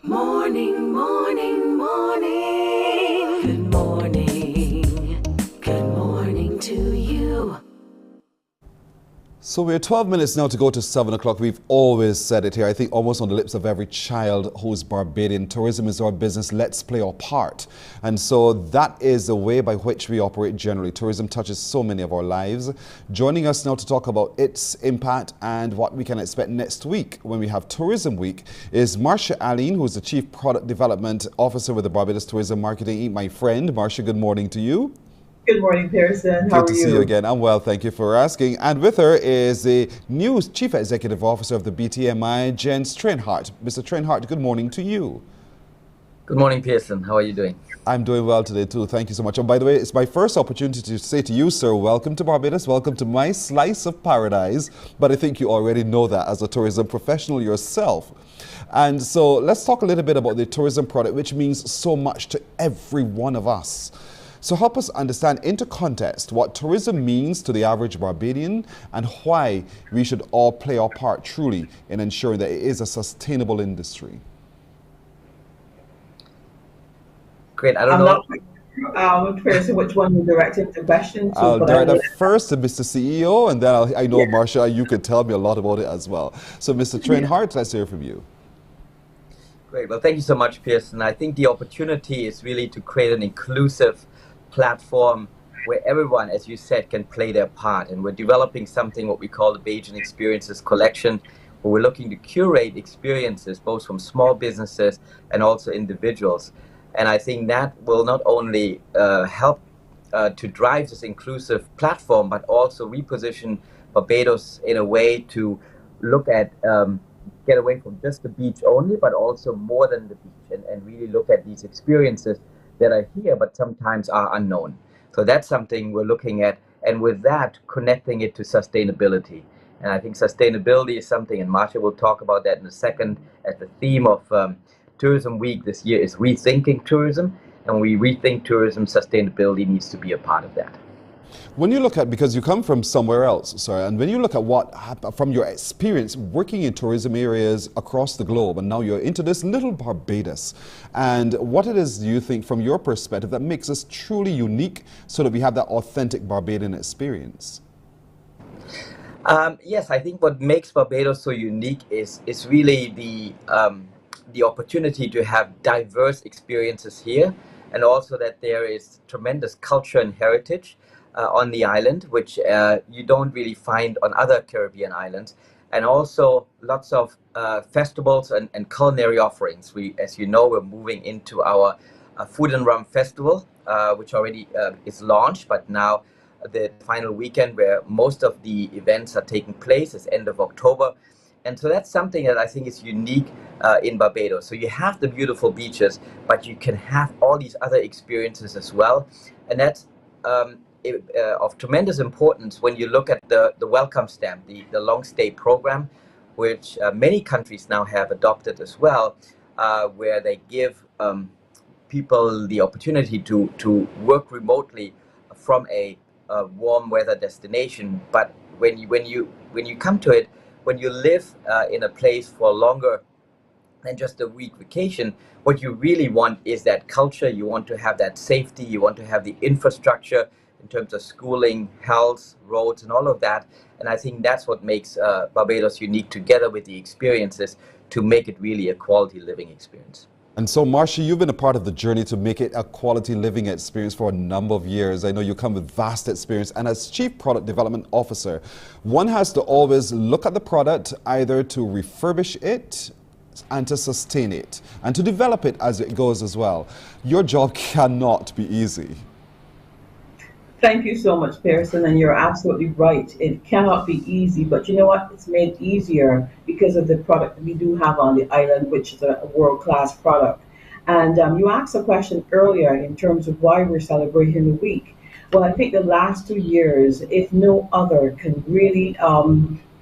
Morning, morning, morning. Good morning. Good morning to you. So we're 12 minutes now to go to 7 o'clock. We've always said it here, I think almost on the lips of every child who's Barbadian. Tourism is our business. Let's play our part. And so that is the way by which we operate generally. Tourism touches so many of our lives. Joining us now to talk about its impact and what we can expect next week when we have Tourism Week is Marcia Aline, who is the Chief Product Development Officer with the Barbados Tourism Marketing Inc. My friend, Marcia, good morning to you. Good morning, Pearson. How are you? Good to see you again. I'm well, thank you for asking. And with her is the new Chief Executive Officer of the BTMI, Jens Trenhart. Mr. Trenhart, good morning to you. Good morning, Pearson. How are you doing? I'm doing well today too. Thank you so much. And by the way, it's my first opportunity to say to you, sir, welcome to Barbados. Welcome to my slice of paradise. But I think you already know that as a tourism professional yourself. And so let's talk a little bit about the tourism product, which means so much to every one of us. So help us understand into context what tourism means to the average Barbadian and why we should all play our part truly in ensuring that it is a sustainable industry. Great. I don't know. I'm curious which one you're directing the question to. I'll direct that first to Mr. CEO, and then I know, yeah. Marcia, you could tell me a lot about it as well. So Mr. Trenhart, let's hear from you. Great. Well, thank you so much, Pearson. I think the opportunity is really to create an inclusive platform where everyone, as you said, can play their part. And we're developing something what we call the Bajan Experiences Collection, where we're looking to curate experiences both from small businesses and also individuals. And I think that will not only help to drive this inclusive platform, but also reposition Barbados in a way to look at get away from just the beach only, but also more than the beach, and really look at these experiences that are here, but sometimes are unknown. So that's something we're looking at, and with that, connecting it to sustainability. And I think sustainability is something, and Marcia will talk about that in a second, as the theme of Tourism Week this year is rethinking tourism, and we rethink tourism, sustainability needs to be a part of that. When you look at, because you come from somewhere else, sorry, and when you look at what happened from your experience working in tourism areas across the globe, and now you're into this little Barbados, and what it is you think from your perspective that makes us truly unique so that we have that authentic Barbadian experience? Yes, I think what makes Barbados so unique is really the opportunity to have diverse experiences here, and also that there is tremendous culture and heritage on the island, which you don't really find on other Caribbean islands, and also lots of festivals and culinary offerings. As you know, we're moving into our Food and Rum Festival, which already is launched, but now the final weekend where most of the events are taking place is end of October. And so that's something that I think is unique in Barbados. So you have the beautiful beaches, but you can have all these other experiences as well. And that's of tremendous importance when you look at the welcome stamp, the long stay program, which many countries now have adopted as well, where they give people the opportunity to work remotely from a warm weather destination. But when you come to it, when you live in a place for longer than just a week vacation, what you really want is that culture. You want to have that safety. You want to have the infrastructure in terms of schooling, health, roads, and all of that. And I think that's what makes Barbados unique, together with the experiences, to make it really a quality living experience. And so, Marcia, you've been a part of the journey to make it a quality living experience for a number of years. I know you come with vast experience, and as Chief Product Development Officer, one has to always look at the product either to refurbish it and to sustain it and to develop it as it goes as well. Your job cannot be easy. Thank you so much, Pearson, and you're absolutely right. It cannot be easy, but you know what? It's made easier because of the product we do have on the island, which is a world-class product. And you asked a question earlier in terms of why we're celebrating the week. Well, I think the last 2 years, if no other, can really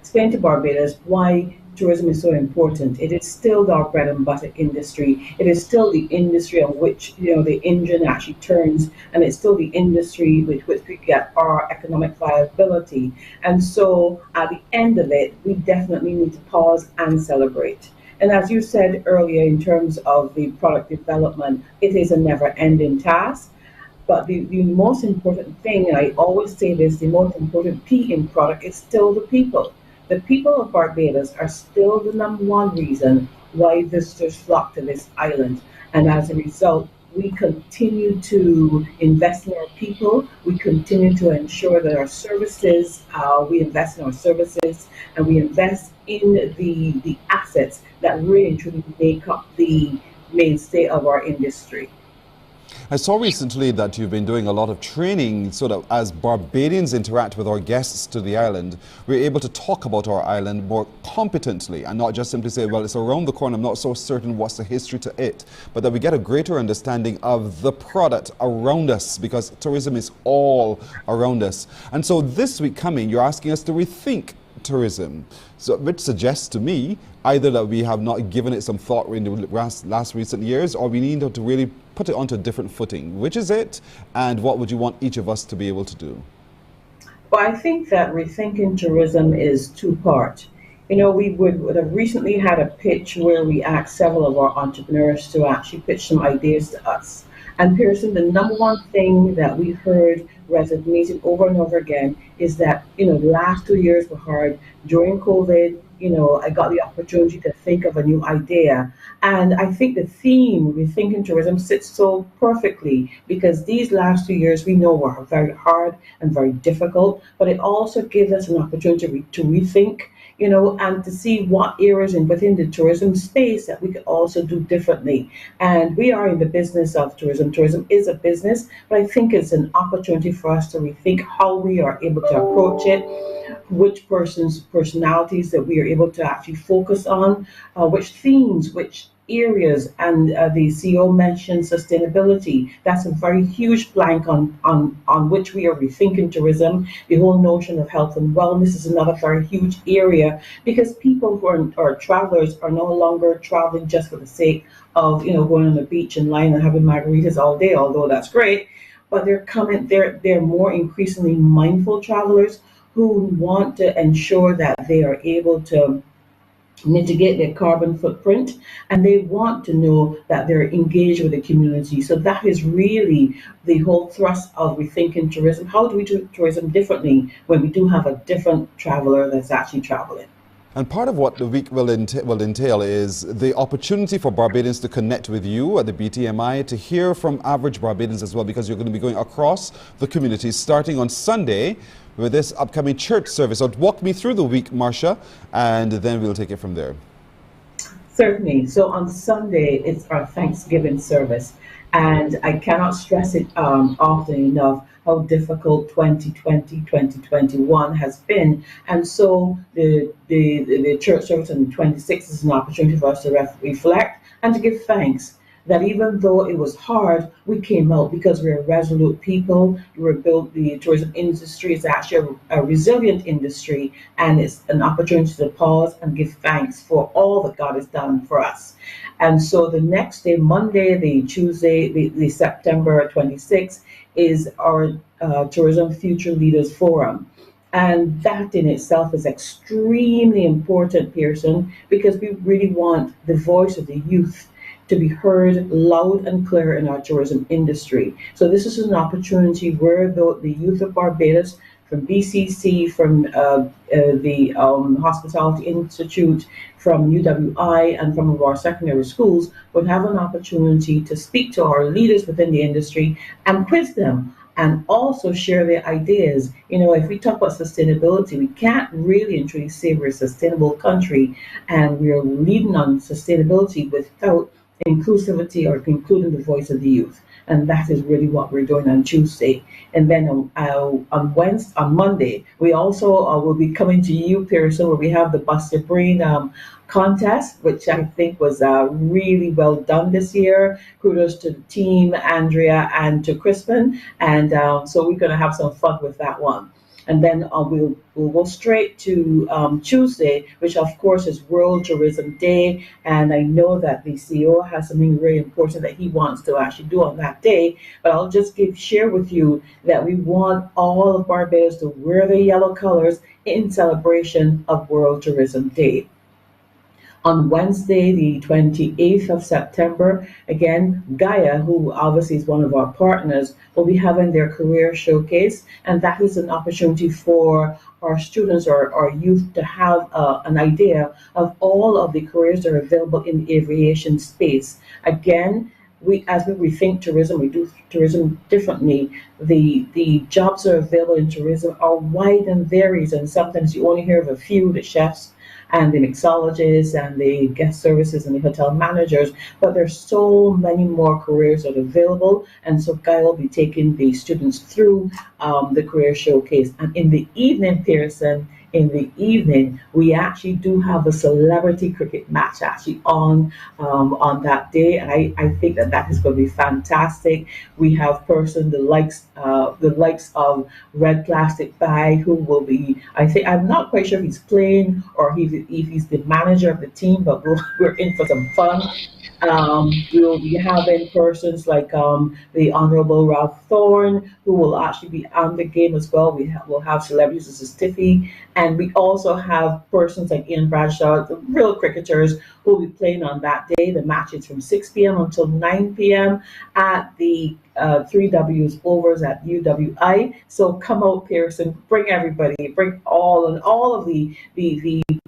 explain to Barbados why tourism is so important. It is still our bread and butter industry. It is still the industry on which the engine actually turns, and it's still the industry with which we get our economic viability. And so at the end of it, we definitely need to pause and celebrate. And as you said earlier, in terms of the product development, it is a never-ending task. But the most important thing, and I always say this, the most important P in product is still the people. The people of Barbados are still the #1 reason why visitors flock to this island. And as a result, we continue to invest in our people. We continue to ensure that our services, we invest in our services, and we invest in the assets that really and truly make up the mainstay of our industry. I saw recently that you've been doing a lot of training so that as Barbadians interact with our guests to the island, we're able to talk about our island more competently and not just simply say, well, it's around the corner, I'm not so certain what's the history to it, but that we get a greater understanding of the product around us, because tourism is all around us. And so this week coming, you're asking us to rethink tourism, so which suggests to me either that we have not given it some thought in the last recent years, or we need to really put it onto a different footing. Which is it, and what would you want each of us to be able to do? Well, I think that rethinking tourism is two-part. We would have recently had a pitch where we asked several of our entrepreneurs to actually pitch some ideas to us. And Pearson, the #1 thing that we've heard resonating over and over again is that, the last 2 years were hard. During COVID, I got the opportunity to think of a new idea. And I think the theme, rethinking tourism, sits so perfectly, because these last 2 years we know were very hard and very difficult, but it also gives us an opportunity to rethink, and to see what areas within the tourism space that we could also do differently. And we are in the business of tourism. Tourism is a business, but I think it's an opportunity for us to rethink how we are able to approach it, which personalities that we are able to actually focus on, which themes, which areas, and the CEO mentioned sustainability. That's a very huge plank on which we are rethinking tourism. The whole notion of health and wellness is another very huge area, because people who are travelers are no longer traveling just for the sake of going on the beach and lying and having margaritas all day, although that's great. But they're more increasingly mindful travelers who want to ensure that they are able to mitigate their carbon footprint, and they want to know that they're engaged with the community. So that is really the whole thrust of rethinking tourism. How do we do tourism differently when we do have a different traveler that's actually traveling? And part of what the week will entail is the opportunity for Barbadians to connect with you at the BTMI, to hear from average Barbadians as well, because you're going to be going across the community starting on Sunday with this upcoming church service. So walk me through the week, Marcia, and then we'll take it from there. Certainly. So on Sunday, it's our Thanksgiving service. And I cannot stress it often enough how difficult 2020, 2021 has been. And so the church service on the 26th is an opportunity for us to reflect and to give thanks that even though it was hard, we came out because we're resolute people. The tourism industry is actually a resilient industry, and it's an opportunity to pause and give thanks for all that God has done for us. And so the next day, Monday, the September 26th, is our Tourism Future Leaders Forum. And that in itself is extremely important, Pearson, because we really want the voice of the youth to be heard loud and clear in our tourism industry. So this is an opportunity where the youth of Barbados, from BCC, from the Hospitality Institute, from UWI, and from our secondary schools would have an opportunity to speak to our leaders within the industry and quiz them, and also share their ideas. If we talk about sustainability, we can't really and truly say we're a sustainable country and we are leading on sustainability without inclusivity or including the voice of the youth. And that is really what we're doing on Tuesday. And then on Monday, we also will be coming to you, Pearson, where we have the Bust Your Brain contest, which I think was really well done this year. Kudos to the team, Andrea, and to Crispin. And so we're going to have some fun with that one. And then we'll go straight to Tuesday, which of course is World Tourism Day. And I know that the CEO has something very important that he wants to actually do on that day. But I'll just share with you that we want all of Barbados to wear the yellow colors in celebration of World Tourism Day. On Wednesday, the 28th of September, again, Gaia, who obviously is one of our partners, will be having their career showcase. And that is an opportunity for our students or our youth to have an idea of all of the careers that are available in the aviation space. Again, as we rethink tourism, we do tourism differently. The jobs that are available in tourism are wide and varied, and sometimes you only hear of a few, the chefs and the mixologists and the guest services and the hotel managers, but there's so many more careers that are available. And so Guy will be taking the students through the career showcase. And in the evening, Pearson, we actually do have a celebrity cricket match actually on that day, and I think that is going to be fantastic. We have the likes of Red Plastic Bag, who will be, I'm not quite sure if he's playing or if he's the manager of the team, but we're in for some fun. We'll be having persons like the Honorable Ralph Thorne, who will actually be on the game as well. We'll have celebrities such as Tiffy, and we also have persons like Ian Bradshaw, the real cricketers, who will be playing on that day. The match is from 6 p.m. until 9 p.m. at the 3Ws overs at UWI. So come out, Pearson, bring everybody, bring all of the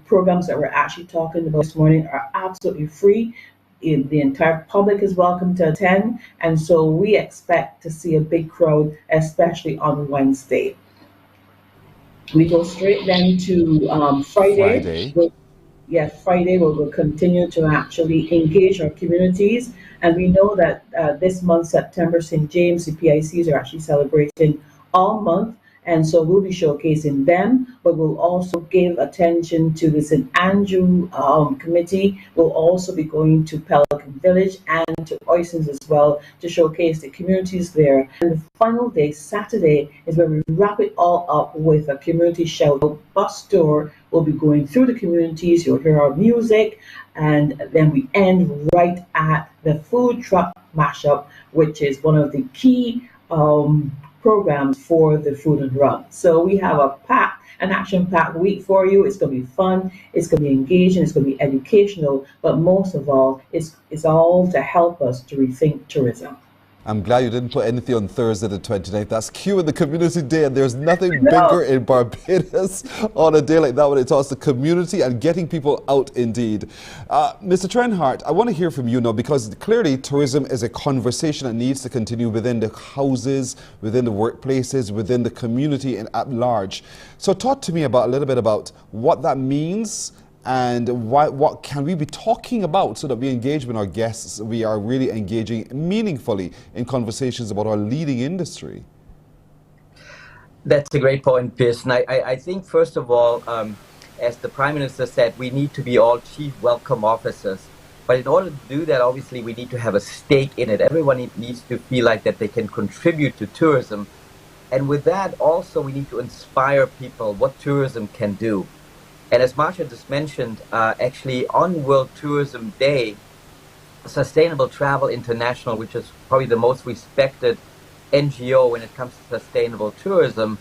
programs that we're actually talking about this morning are absolutely free. The entire public is welcome to attend, and so we expect to see a big crowd, especially on Wednesday. We go straight then to Friday. Friday. Yes, Friday we will continue to actually engage our communities. And we know that this month, September, St. James, the PICs are actually celebrating all month. And so we'll be showcasing them, but we'll also give attention to the St. Andrew Committee. We'll also be going to Pelican Village and to Oysons as well to showcase the communities there. And the final day, Saturday, is where we wrap it all up with a community shout bus tour. We'll be going through the communities, you'll hear our music, and then we end right at the food truck mashup, which is one of the key programs for the food and run. So we have an action-packed week for you. It's going to be fun, it's going to be engaging, it's going to be educational, but most of all, it's all to help us to rethink tourism. I'm glad you didn't put anything on Thursday the 29th. That's Q in the Community Day, and there's nothing bigger in Barbados on a day like that when it talks to community and getting people out indeed. Mr. Trenhart, I want to hear from you now, because clearly tourism is a conversation that needs to continue within the houses, within the workplaces, within the community and at large. So talk to me about a little bit about what that means, and what can we be talking about so that we engage with our guests, we are really engaging meaningfully in conversations about our leading industry? That's a great point, Pearson. I think, first of all, as the Prime Minister said, we need to be all chief welcome officers. But in order to do that, obviously, we need to have a stake in it. Everyone needs to feel like that they can contribute to tourism. And with that, also, we need to inspire people what tourism can do. And as Marsha just mentioned, actually on World Tourism Day, Sustainable Travel International, which is probably the most respected NGO when it comes to sustainable tourism,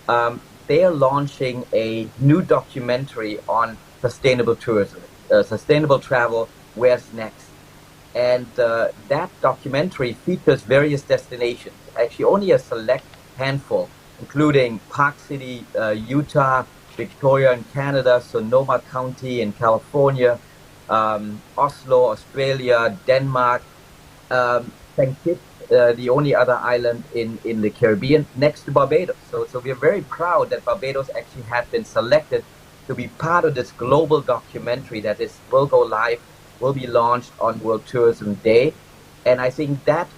they are launching a new documentary on sustainable tourism, sustainable travel, where's next? And that documentary features various destinations, actually only a select handful, including Park City, Utah, Victoria in Canada, Sonoma County in California, Oslo, Australia, Denmark, St. Kitts, the only other island in the Caribbean, next to Barbados. So we are very proud that Barbados actually had been selected to be part of this global documentary that will go live, will be launched on World Tourism Day. And I think that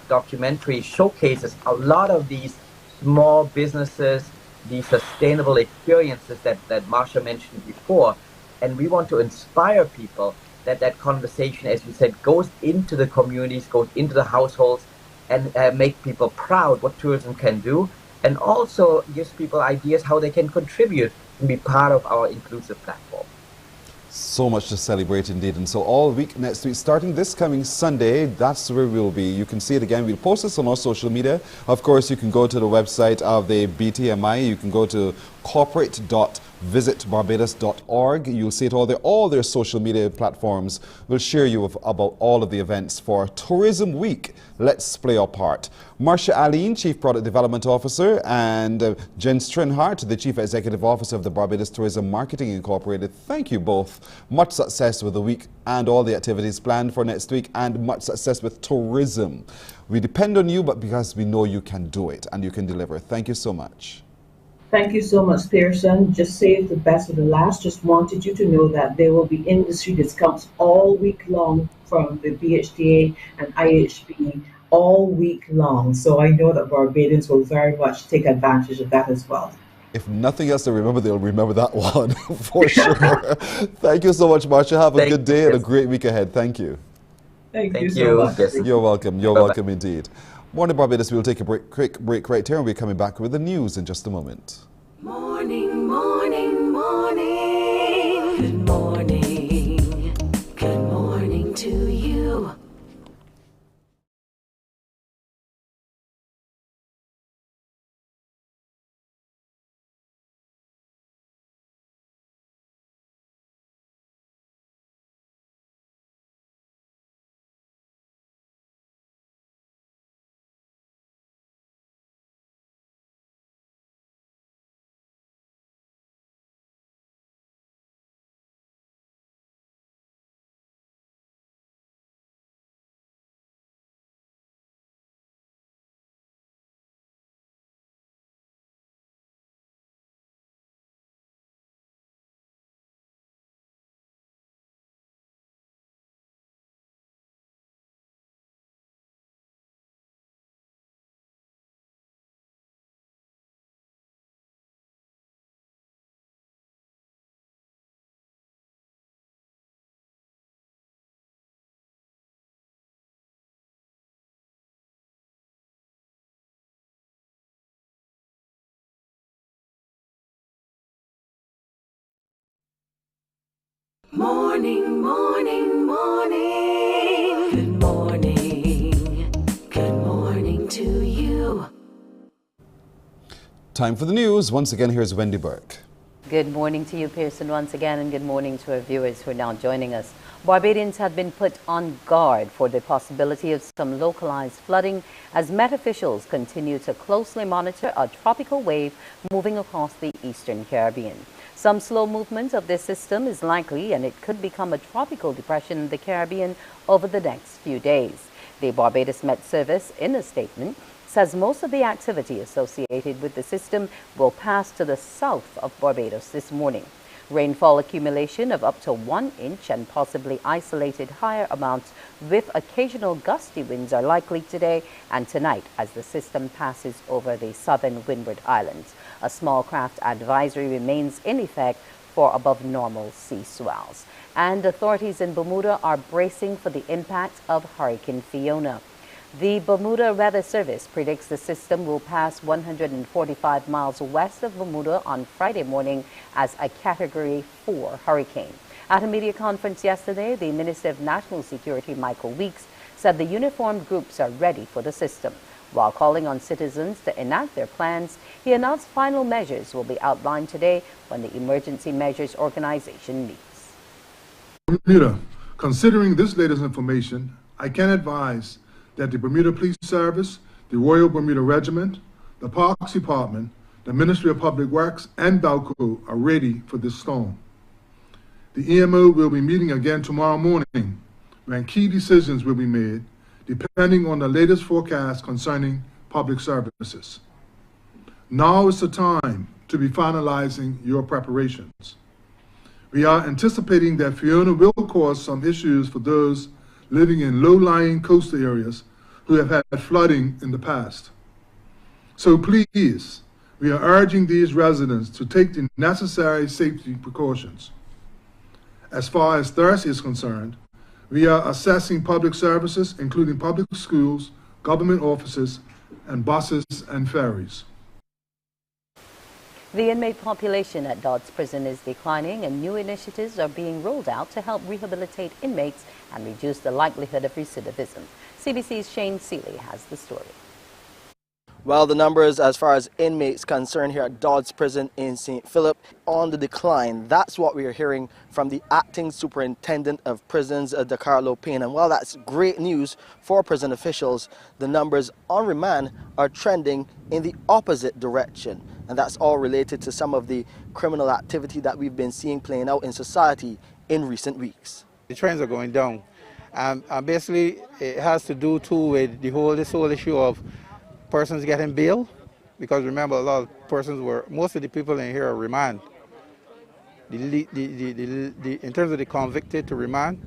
documentary showcases a lot of these small businesses, the sustainable experiences that Marsha mentioned before. And we want to inspire people that conversation, as you said, goes into the communities, goes into the households, and make people proud what tourism can do, and also gives people ideas how they can contribute and be part of our inclusive platform. So much to celebrate indeed. And so all week next week, starting this coming Sunday, that's where we'll be. You can see it again. We'll post this on our social media. Of course, you can go to the website of the BTMI. You can go to corporate.visitbarbados.org. You'll see it all there. All their social media platforms will share you about all of the events for Tourism Week. Let's play our part. Marsha Aline, Chief Product Development Officer, and Jen Strinhart, the Chief Executive Officer of the Barbados Tourism Marketing Incorporated. Thank you both. Much success with the week and all the activities planned for next week, and much success with tourism. We depend on you, but because we know you can do it and you can deliver. Thank you so much. Thank you so much, Pearson. Just save the best for the last. Just wanted you to know that there will be industry discounts all week long from the BHTA and IHB all week long. So I know that Barbadians will very much take advantage of that as well. If nothing else to remember, they'll remember that one for sure. Thank you so much, Marsha. Have a good day and a great week ahead. Thank you. Thank you so much. You're welcome. You're welcome indeed. Morning Barbados, we'll take a quick break right here, and we're coming back with the news in just a moment. Morning, morning, morning. Good morning. Good morning to you. Morning, morning, morning. Good morning. Good morning to you. Time for the news. Once again, here's Wendy Burke. Good morning to you, Pearson, once again, and good morning to our viewers who are now joining us. Barbadians have been put on guard for the possibility of some localized flooding as Met officials continue to closely monitor a tropical wave moving across the eastern Caribbean. Some slow movement of this system is likely, and it could become a tropical depression in the Caribbean over the next few days. The Barbados Met Service, in a statement, says most of the activity associated with the system will pass to the south of Barbados this morning. Rainfall accumulation of up to 1 inch and possibly isolated higher amounts with occasional gusty winds are likely today and tonight as the system passes over the southern Windward Islands. A small craft advisory remains in effect for above normal sea swells. And authorities in Bermuda are bracing for the impact of Hurricane Fiona. The Bermuda Weather Service predicts the system will pass 145 miles west of Bermuda on Friday morning as a Category 4 hurricane. At a media conference yesterday, the Minister of National Security, Michael Weeks, said the uniformed groups are ready for the system. While calling on citizens to enact their plans, he announced final measures will be outlined today when the Emergency Measures Organization meets. Bermuda, considering this latest information, I can advise that the Bermuda Police Service, the Royal Bermuda Regiment, the Parks Department, the Ministry of Public Works, and BALCO are ready for this storm. The EMO will be meeting again tomorrow morning when key decisions will be made depending on the latest forecast concerning public services. Now is the time to be finalizing your preparations. We are anticipating that Fiona will cause some issues for those living in low-lying coastal areas who have had flooding in the past. So please, we are urging these residents to take the necessary safety precautions. As far as Thursday is concerned, we are assessing public services, including public schools, government offices, and buses and ferries. The inmate population at Dodds Prison is declining, and new initiatives are being rolled out to help rehabilitate inmates and reduce the likelihood of recidivism. CBC's Shane Seeley has the story. Well, the numbers as far as inmates concerned here at Dodds Prison in St. Philip on the decline. That's what we are hearing from the acting superintendent of prisons, DeCarlo Payne. And while that's great news for prison officials, the numbers on remand are trending in the opposite direction. And that's all related to some of the criminal activity that we've been seeing playing out in society in recent weeks. The trends are going down. And basically, it has to do too with this whole issue of persons getting bail, because remember, a lot of persons most of the people in here are remand. In terms of the convicted to remand,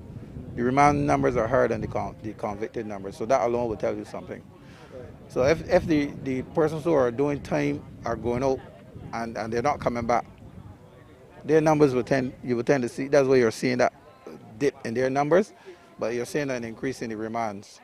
the remand numbers are higher than the convicted numbers, so that alone will tell you something. So if the persons who are doing time are going out and they're not coming back, their numbers you will tend to see, that's why you're seeing that dip in their numbers, but you're seeing an increase in the remands.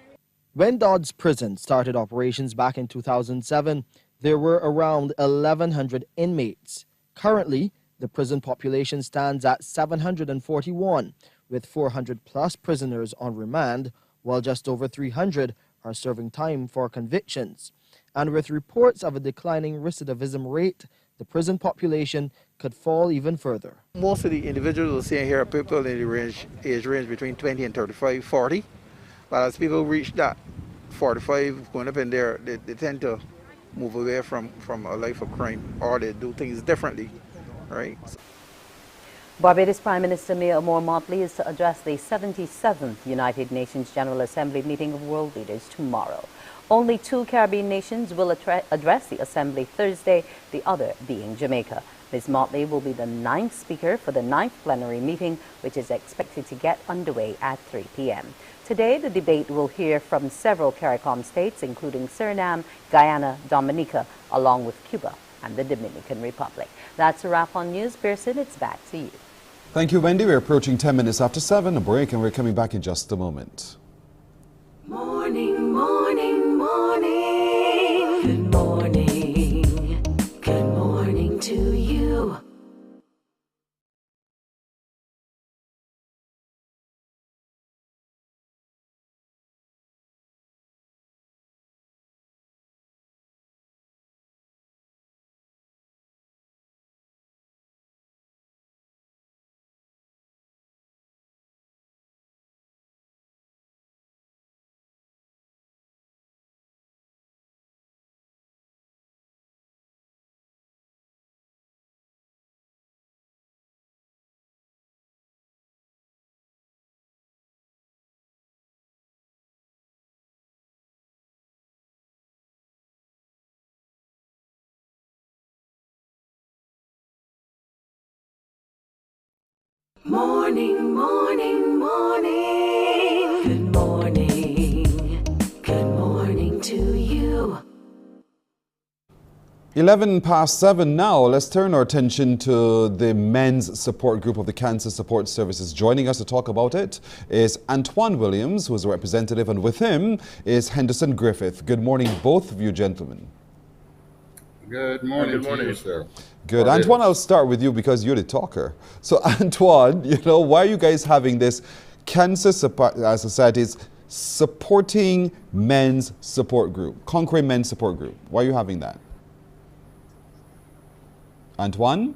When Dodds Prison started operations back in 2007, there were around 1,100 inmates. Currently, the prison population stands at 741, with 400 plus prisoners on remand, while just over 300 are serving time for convictions. And with reports of a declining recidivism rate, the prison population could fall even further. Most of the individuals we're seeing here are people in the age range between 20 and 35, 40. But as people reach that 45, going up in there, they tend to move away from a life of crime, or they do things differently, right? Barbados Prime Minister Mia Motley is to address the 77th United Nations General Assembly meeting of world leaders tomorrow. Only 2 Caribbean nations will address the assembly Thursday, the other being Jamaica. Ms. Motley will be the 9th speaker for the 9th plenary meeting, which is expected to get underway at 3 p.m. Today, the debate will hear from several CARICOM states, including Suriname, Guyana, Dominica, along with Cuba and the Dominican Republic. That's a wrap on News. Pearson, it's back to you. Thank you, Wendy. We're approaching 10 minutes after 7, a break, and we're coming back in just a moment. Morning, morning, morning. Good morning. Good morning to you. Morning, morning, morning. Good morning. Good morning to you. 11 past 7 now. Let's turn our attention to the men's support group of the Cancer Support Services. Joining us to talk about it is Antoine Williams, who is a representative, and with him is Henderson Griffith. Good morning, both of you gentlemen. Good morning to you, sir. Good. Antoine, I'll start with you because you're the talker. So Antoine, why are you guys having this Cancer Society's supporting men's support group, Conquering Men's Support Group? Why are you having that? Antoine?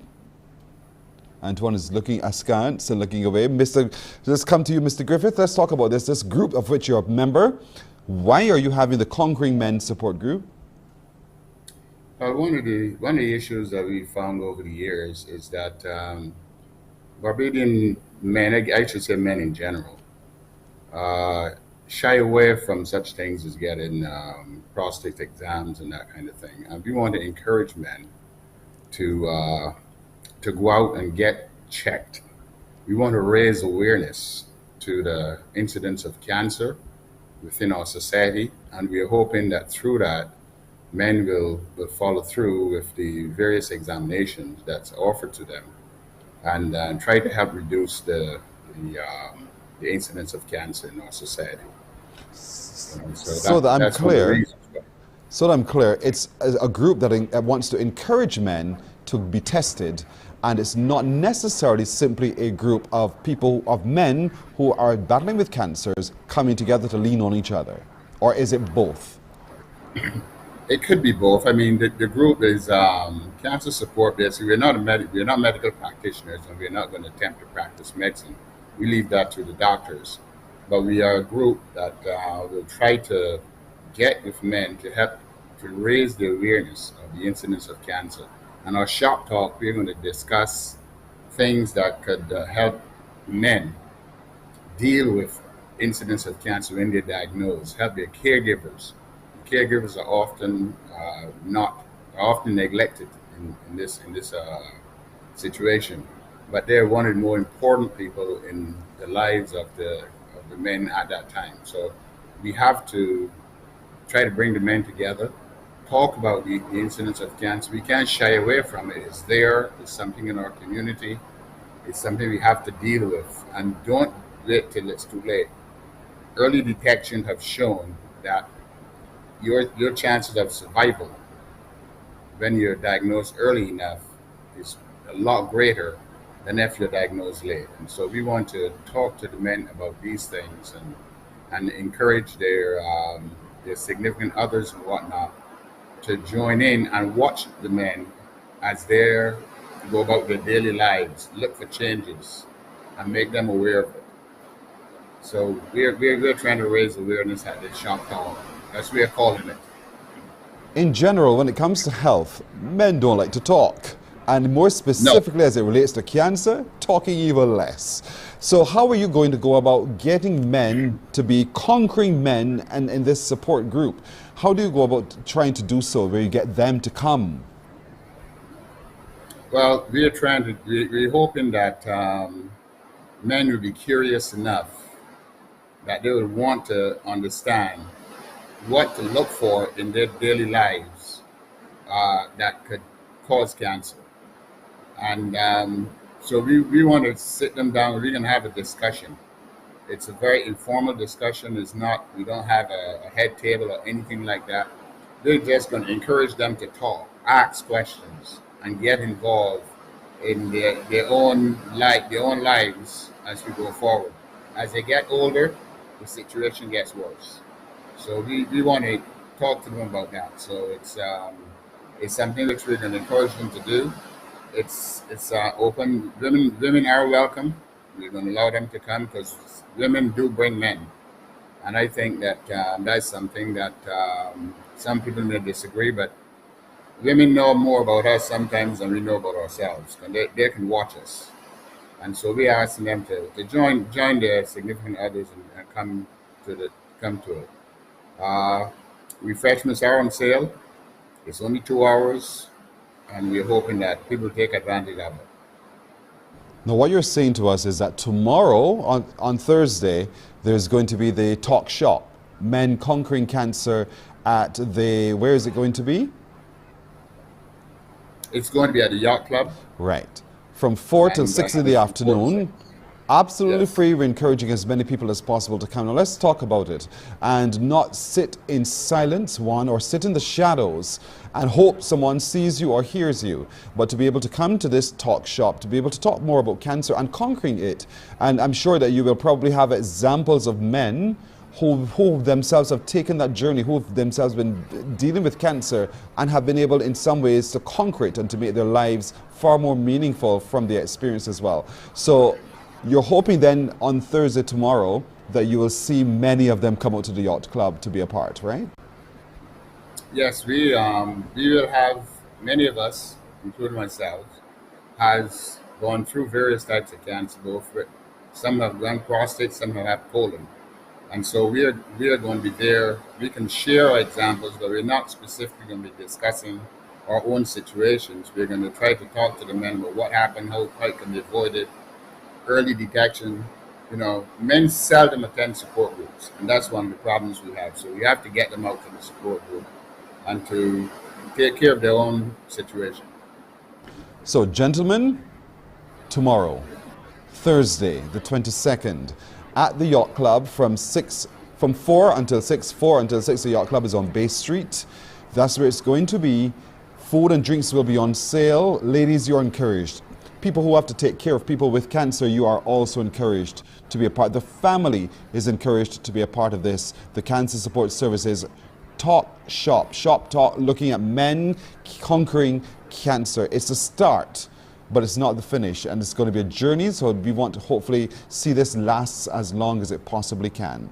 Antoine is looking askance and looking away. Let's come to you, Mr. Griffith. Let's talk about this group of which you're a member. Why are you having the Conquering Men's Support Group? One of the issues that we found over the years is that Barbadian men, I should say men in general, shy away from such things as getting prostate exams and that kind of thing. And we want to encourage men to go out and get checked. We want to raise awareness to the incidence of cancer within our society, and we are hoping that through that, men will follow through with the various examinations that's offered to them and try to help reduce the incidence of cancer in our society. So that I'm clear, it's a group that wants to encourage men to be tested, and it's not necessarily simply a group of men who are battling with cancers coming together to lean on each other, or is it both? It could be both. I mean, the group is cancer support. Basically, we're not medical practitioners, and we're not going to attempt to practice medicine. We leave that to the doctors. But we are a group that will try to get with men to help to raise the awareness of the incidence of cancer. And our shop talk, we're going to discuss things that could help men deal with incidence of cancer when they're diagnosed, help their caregivers. Caregivers are often often neglected in this situation, but they're one of the more important people in the lives of the men at that time. So we have to try to bring the men together, talk about the incidence of cancer. We can't shy away from it. It's there. It's something in our community. It's something we have to deal with, and don't wait till it's too late. Early detection have shown that your chances of survival when you're diagnosed early enough is a lot greater than if you're diagnosed late. And so we want to talk to the men about these things and encourage their significant others and whatnot to join in and watch the men as they go about their daily lives, look for changes, and make them aware of it. So we're trying to raise awareness at the shop talk. That's what we're calling it. In general, when it comes to health, men don't like to talk. And more specifically as it relates to cancer, talking even less. So how are you going to go about getting men to be conquering men and in this support group? How do you go about trying to do so, where you get them to come? Well, we're hoping that men will be curious enough that they would want to understand what to look for in their daily lives that could cause cancer. And so we want to sit them down. We're going to have a discussion. It's a very informal discussion. We don't have a head table or anything like that. We're just going to encourage them to talk, ask questions, and get involved in their own lives as we go forward. As they get older, the situation gets worse. So we want to talk to them about that. So it's something which we're going to encourage them to do. It's open. Women are welcome. We're going to allow them to come because women do bring men. And I think that that's something that some people may disagree, but women know more about us sometimes than we know about ourselves. And they can watch us. And so we're asking them to join their significant others and come to it. Refreshments are on sale. It's only 2 hours, and we're hoping that people take advantage of it. Now, what you're saying to us is that tomorrow, on Thursday, there's going to be the talk shop, Men Conquering Cancer, at the, where is it going to be? It's going to be at the Yacht Club. Right. From 4 till 6 in the afternoon. Absolutely Yes. free. We're encouraging as many people as possible to come. Now, let's talk about it. And not sit in silence, one, or sit in the shadows and hope someone sees you or hears you. But to be able to come to this talk shop, to be able to talk more about cancer and conquering it. And I'm sure that you will probably have examples of men who themselves have taken that journey, who have themselves been dealing with cancer and have been able in some ways to conquer it and to make their lives far more meaningful from their experience as well. So you're hoping then on Thursday tomorrow that you will see many of them come out to the Yacht Club to be a part, right? Yes, we will have many of us, including myself, has gone through various types of cancer. Both with some have gone prostate, some have had colon, and so we are going to be there. We can share our examples, but we're not specifically going to be discussing our own situations. We're going to try to talk to the men about what happened, how it can be avoided, early detection. You know, men seldom attend support groups, and that's one of the problems we have. So we have to get them out to the support group and to take care of their own situation. So, gentlemen, tomorrow, Thursday, the 22nd, at the Yacht Club from 4 until 6. 4 until 6, the Yacht Club is on Bay Street. That's where it's going to be. Food and drinks will be on sale. Ladies, you're encouraged. People who have to take care of people with cancer, you are also encouraged to be a part. The family is encouraged to be a part of this. The Cancer Support Services Talk Shop Talk, looking at men conquering cancer. It's a start, but it's not the finish, and it's going to be a journey, so we want to hopefully see this last as long as it possibly can.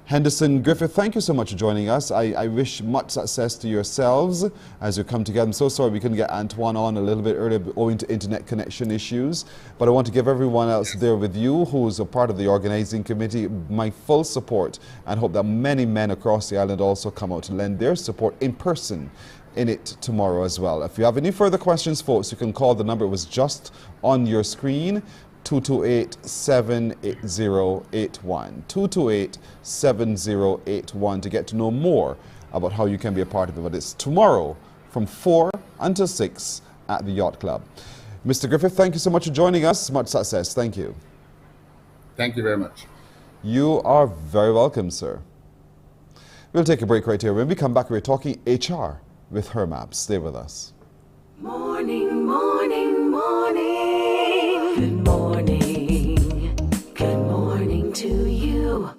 Henderson Griffith, thank you so much for joining us. I wish much success to yourselves as you come together. I'm so sorry we couldn't get Antoine on a little bit earlier owing to internet connection issues, but I want to give everyone else there with you who's a part of the organizing committee my full support, and hope that many men across the island also come out to lend their support in person in it tomorrow as well. If you have any further questions, folks, you can call the number. It was just on your screen, 228-78081. 228-7081 to get to know more about how you can be a part of it. But it's tomorrow from 4 until 6 at the Yacht Club. Mr. Griffith, thank you so much for joining us. Much success. Thank you. Thank you very much. You are very welcome, sir. We'll take a break right here. When we come back, we're talking HR with Hermab. Stay with us. Morning, morning, morning. Good morning. Good morning to you.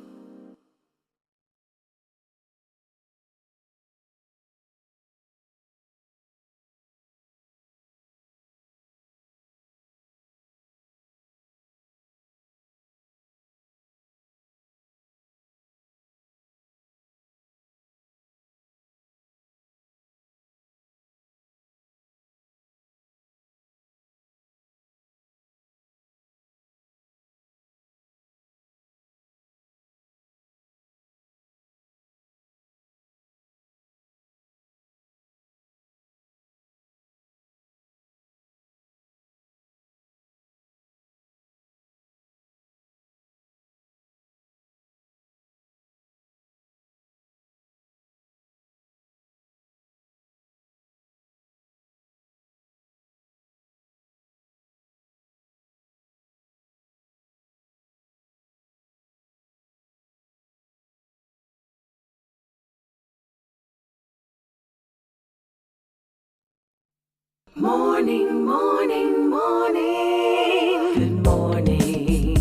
Morning, morning, morning. Good morning.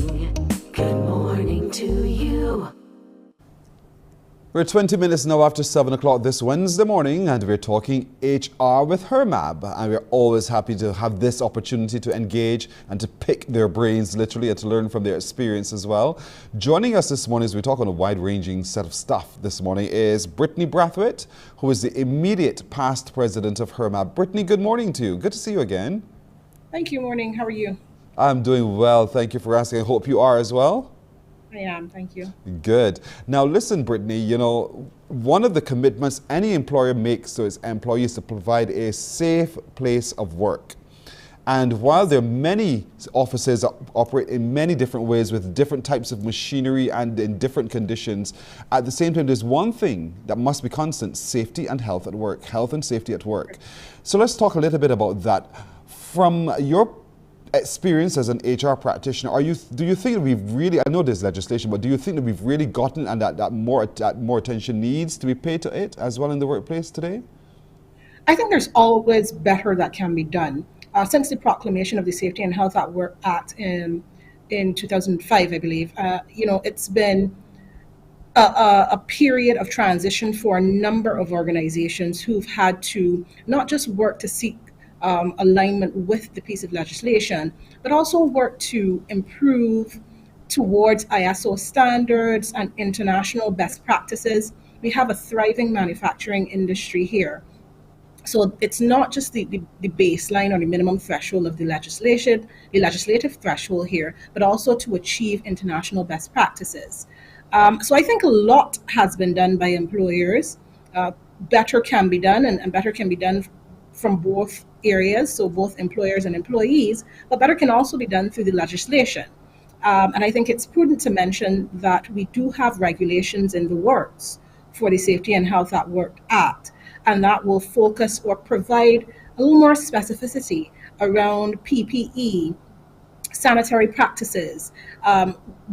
Good morning to you. We're 20 minutes now after 7 o'clock this Wednesday morning, and we're talking HR with Hermab. And we're always happy to have this opportunity to engage and to pick their brains, literally, and to learn from their experience as well. Joining us this morning as we talk on a wide-ranging set of stuff this morning is Brittany Brathwaite, who is the immediate past president of Hermab. Brittany, good morning to you. Good to see you again. Thank you. Morning. How are you? I'm doing well. Thank you for asking. I hope you are as well. I am. Thank you. Good. Now listen, Brittany, you know, one of the commitments any employer makes to its employees is to provide a safe place of work. And while there are many offices that operate in many different ways with different types of machinery and in different conditions, at the same time, there's one thing that must be constant: safety and health at work, health and safety at work. So let's talk a little bit about that. From your experience as an HR practitioner, do you think that we've really, I know there's legislation, but do you think that we've really gotten and that more attention needs to be paid to it as well in the workplace today? I think there's always better that can be done. Since the proclamation of the Safety and Health at Work Act in 2005, I believe, it's been a period of transition for a number of organizations who've had to not just work to seek alignment with the piece of legislation, but also work to improve towards ISO standards and international best practices. We have a thriving manufacturing industry here. So it's not just the baseline or the minimum threshold of the legislative threshold here, but also to achieve international best practices. So I think a lot has been done by employers. Better can be done, and better can be done from both areas, so both employers and employees, but better can also be done through the legislation. And I think it's prudent to mention that we do have regulations in the works for the Safety and Health at Work Act, and that will focus or provide a little more specificity around PPE, sanitary practices,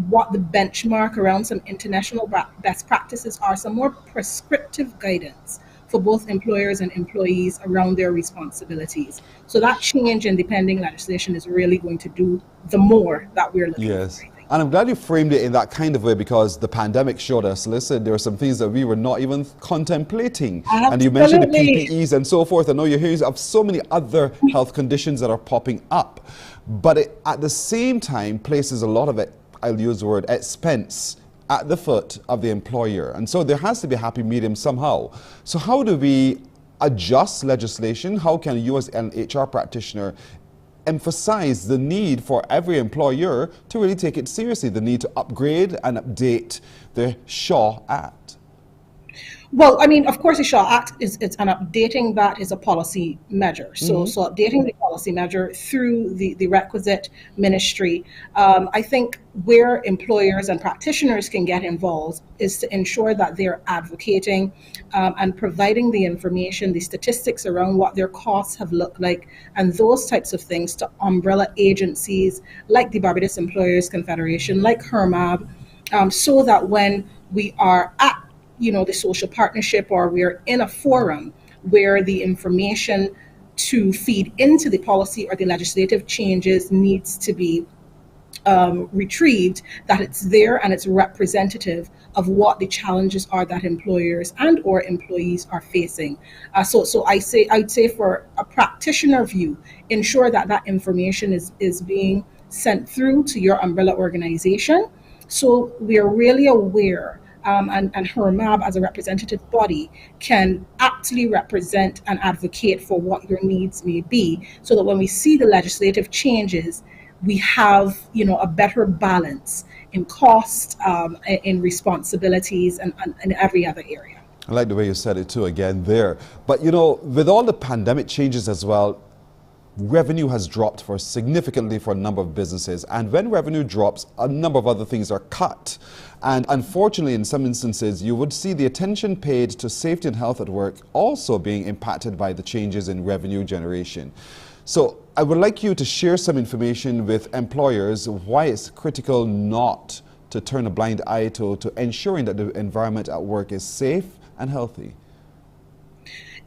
what the benchmark around some international best practices are, some more prescriptive guidance for both employers and employees around their responsibilities. So that change in the pending legislation is really going to do the more that we're looking Yes. for. And I'm glad you framed it in that kind of way, because the pandemic showed us, listen, there are some things that we were not even contemplating. Absolutely. And you mentioned the PPEs and so forth. I know you're hearing of so many other health conditions that are popping up. But it, at the same time, places a lot of it, I'll use the word, expense at the foot of the employer. And so there has to be a happy medium somehow. So how do we adjust legislation? How can you as an HR practitioner emphasize the need for every employer to really take it seriously, the need to upgrade and update the Shaw Act? Well, I mean, of course, the Shaw Act and updating that is a policy measure. So updating the policy measure through the requisite ministry. I think where employers and practitioners can get involved is to ensure that they're advocating and providing the information, the statistics around what their costs have looked like, and those types of things to umbrella agencies like the Barbados Employers Confederation, like HERMAB, so that when we are at the social partnership, or we're in a forum where the information to feed into the policy or the legislative changes needs to be retrieved, that it's there and it's representative of what the challenges are that employers and or employees are facing. So I'd say for a practitioner view, ensure that that information is being sent through to your umbrella organization, so we are really aware. And HERMAB as a representative body can aptly represent and advocate for what your needs may be, so that when we see the legislative changes, we have a better balance in cost, in responsibilities, and in every other area. I like the way you said it too again there. But with all the pandemic changes as well, revenue has dropped significantly for a number of businesses. And when revenue drops, a number of other things are cut. And unfortunately, in some instances, you would see the attention paid to safety and health at work also being impacted by the changes in revenue generation. So I would like you to share some information with employers why it's critical not to turn a blind eye to ensuring that the environment at work is safe and healthy.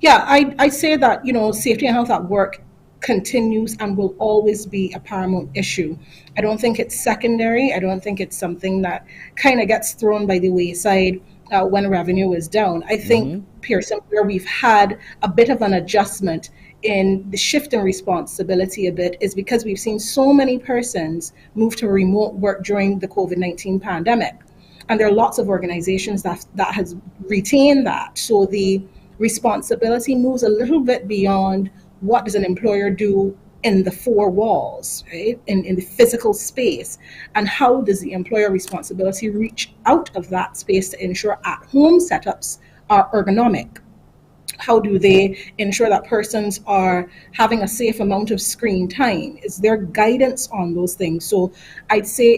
Yeah, I say that, safety and health at work continues and will always be a paramount issue. I don't think it's secondary. I don't think it's something that kind of gets thrown by the wayside when revenue is down. I think, Pearson, where we've had a bit of an adjustment in the shift in responsibility a bit is because we've seen so many persons move to remote work during the COVID-19 pandemic. And there are lots of organizations that has retained that. So the responsibility moves a little bit beyond what does an employer do in the four walls, right? In the physical space, and how does the employer responsibility reach out of that space to ensure at-home setups are ergonomic? How do they ensure that persons are having a safe amount of screen time? Is there guidance on those things? So I'd say,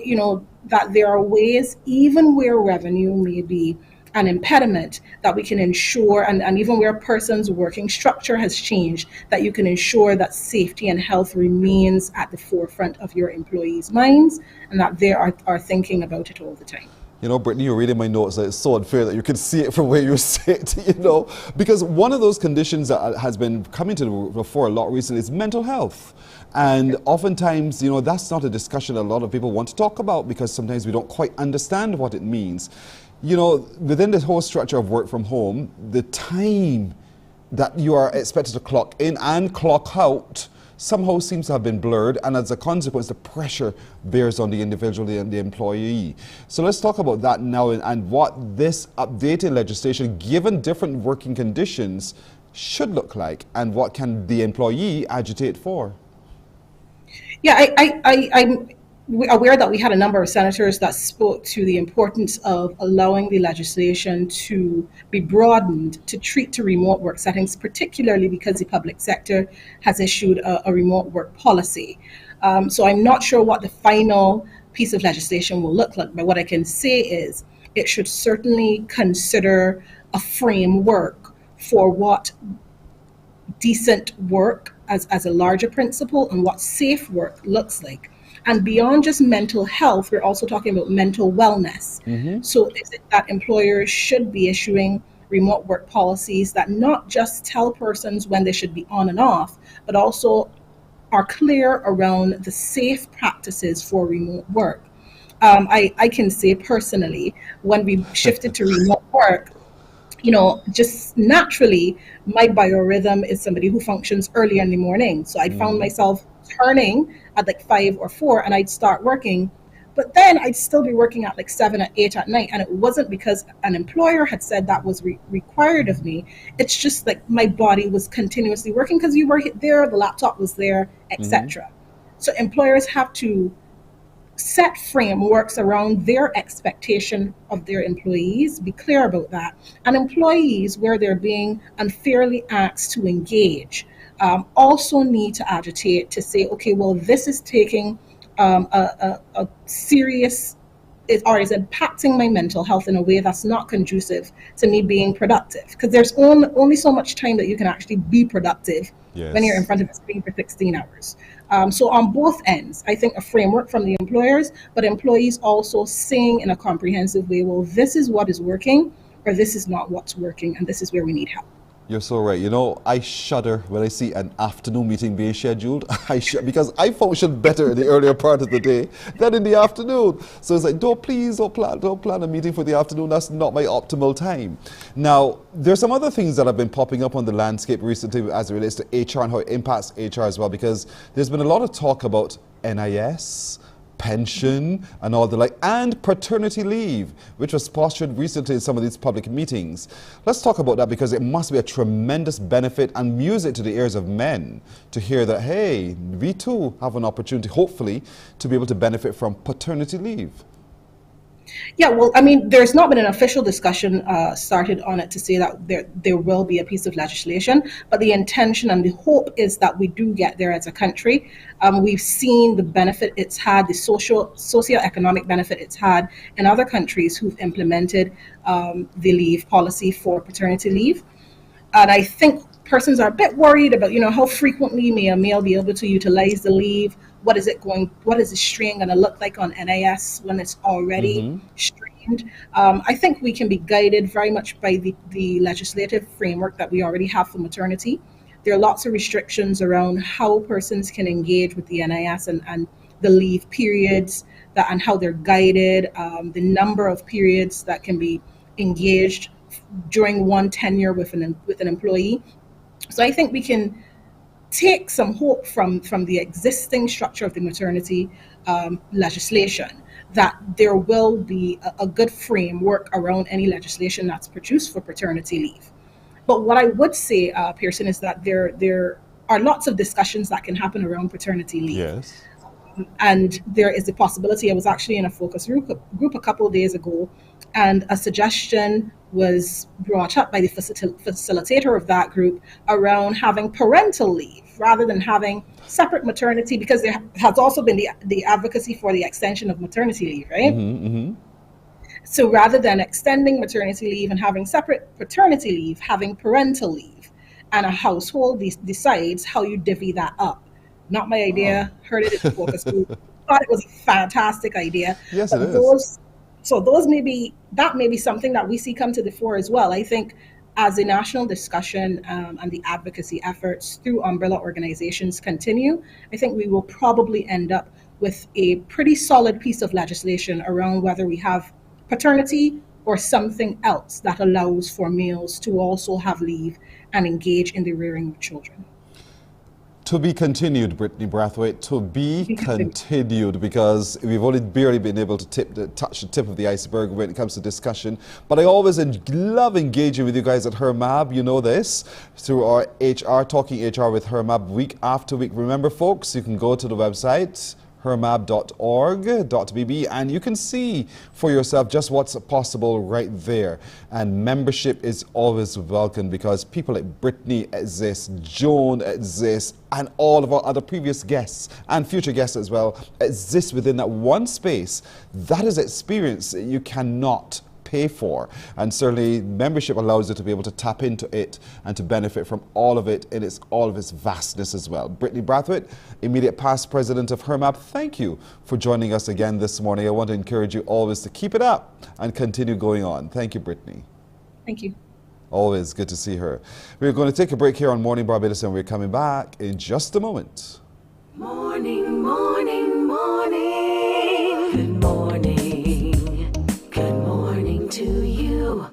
that there are ways, even where revenue may be an impediment, that we can ensure, and even where a person's working structure has changed, that you can ensure that safety and health remains at the forefront of your employees' minds, and that they are thinking about it all the time. Brittany, you're reading my notes. It's so unfair that you can see it from where you sit, because one of those conditions that has been coming to the fore a lot recently is mental health. And oftentimes, that's not a discussion a lot of people want to talk about, because sometimes we don't quite understand what it means. Within this whole structure of work from home, the time that you are expected to clock in and clock out somehow seems to have been blurred, and as a consequence, the pressure bears on the individual and the employee. So let's talk about that now, and what this updated legislation, given different working conditions, should look like, and what can the employee agitate for. Yeah, I'm aware that we had a number of senators that spoke to the importance of allowing the legislation to be broadened to treat to remote work settings, particularly because the public sector has issued a remote work policy. So I'm not sure what the final piece of legislation will look like, but what I can say is it should certainly consider a framework for what decent work as a larger principle and what safe work looks like. And beyond just mental health, we're also talking about mental wellness. So is it that employers should be issuing remote work policies that not just tell persons when they should be on and off, but also are clear around the safe practices for remote work? I can say personally, when we shifted to remote work, just naturally, my biorhythm is somebody who functions early in the morning. So I found myself turning at like 5 or 4, and I'd start working, but then I'd still be working at like 7 or 8 at night. And it wasn't because an employer had said that was required of me. It's just like my body was continuously working because you were there, the laptop was there, etc. So employers have to set frameworks around their expectation of their employees, be clear about that. And employees, where they're being unfairly asked to engage, also need to agitate to say, okay, well, this is taking a serious, or is impacting my mental health in a way that's not conducive to me being productive. Because there's only so much time that you can actually be productive when you're in front of a screen for 16 hours. So on both ends, I think a framework from the employers, but employees also saying in a comprehensive way, well, this is what is working, or this is not what's working, and this is where we need help. You're so right. I shudder when I see an afternoon meeting being scheduled. Because I function better in the earlier part of the day than in the afternoon. So it's like, don't plan a meeting for the afternoon. That's not my optimal time. Now, there's some other things that have been popping up on the landscape recently as it relates to HR and how it impacts HR as well, because there's been a lot of talk about NIS, pension and all the like, and paternity leave, which was postured recently in some of these public meetings. Let's talk about that, because it must be a tremendous benefit and music to the ears of men to hear that, hey, we too have an opportunity, hopefully, to be able to benefit from paternity leave. Yeah, well, I mean, there's not been an official discussion started on it to say that there will be a piece of legislation, but the intention and the hope is that we do get there as a country. We've seen the benefit it's had, the socio-economic benefit it's had in other countries who've implemented the leave policy for paternity leave. And I think persons are a bit worried about, how frequently may a male be able to utilize the leave? What is the strain going to look like on NIS when it's already strained? I think we can be guided very much by the legislative framework that we already have for maternity. There are lots of restrictions around how persons can engage with the NIS and the leave periods and how they're guided, the number of periods that can be engaged during one tenure with an employee. So I think we can take some hope from the existing structure of the maternity legislation, that there will be a good framework around any legislation that's produced for paternity leave. But what I would say, Pearson, is that there are lots of discussions that can happen around paternity leave. Yes. And there is a possibility. I was actually in a focus group a couple of days ago, and a suggestion was brought up by the facilitator of that group around having parental leave rather than having separate maternity, because there has also been the advocacy for the extension of maternity leave, right? So rather than extending maternity leave and having separate paternity leave, having parental leave, and a household decides how you divvy that up. Not my idea. Heard it at the focus group. Thought it was a fantastic idea. Yes, but it is. Those may be something that we see come to the fore as well. I think as the national discussion and the advocacy efforts through umbrella organizations continue, I think we will probably end up with a pretty solid piece of legislation around whether we have paternity or something else that allows for males to also have leave and engage in the rearing of children. To be continued, Brittany Brathwaite, to be continued, because we've only barely been able to touch the tip of the iceberg when it comes to discussion. But I always love engaging with you guys at HERMAB, you know this, through our HR, Talking HR with HERMAB week after week. Remember, folks, you can go to the website, hermab.org.bb, and you can see for yourself just what's possible right there. And membership is always welcome, because people like Brittany exist, Joan exists, and all of our other previous guests and future guests as well exist within that one space. That is experience you cannot pay for, and certainly membership allows you to be able to tap into it and to benefit from all of it in all of its vastness as well. Brittany Brathwaite, immediate past president of HERMAB, thank you for joining us again this morning. I want to encourage you always to keep it up and continue going on. Thank you, Brittany. Thank you. Always good to see her. We're going to take a break here on Morning Barbados, and we're coming back in just a moment. Morning, morning, morning. Good morning. Good morning to you.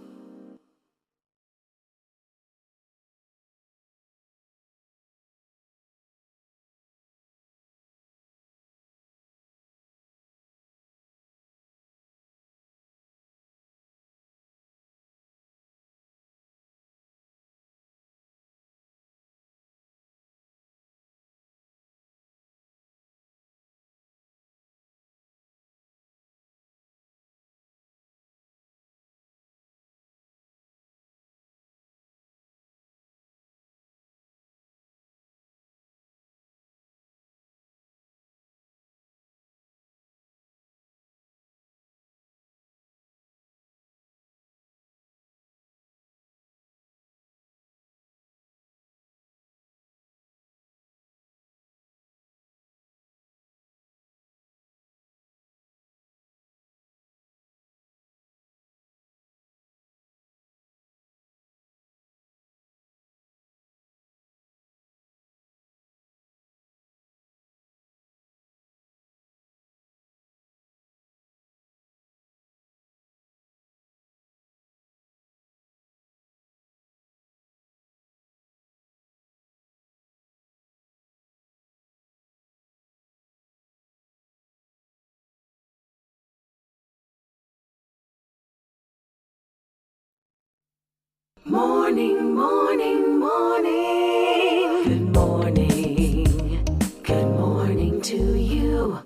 Morning, morning, morning. Good morning. Good morning to you.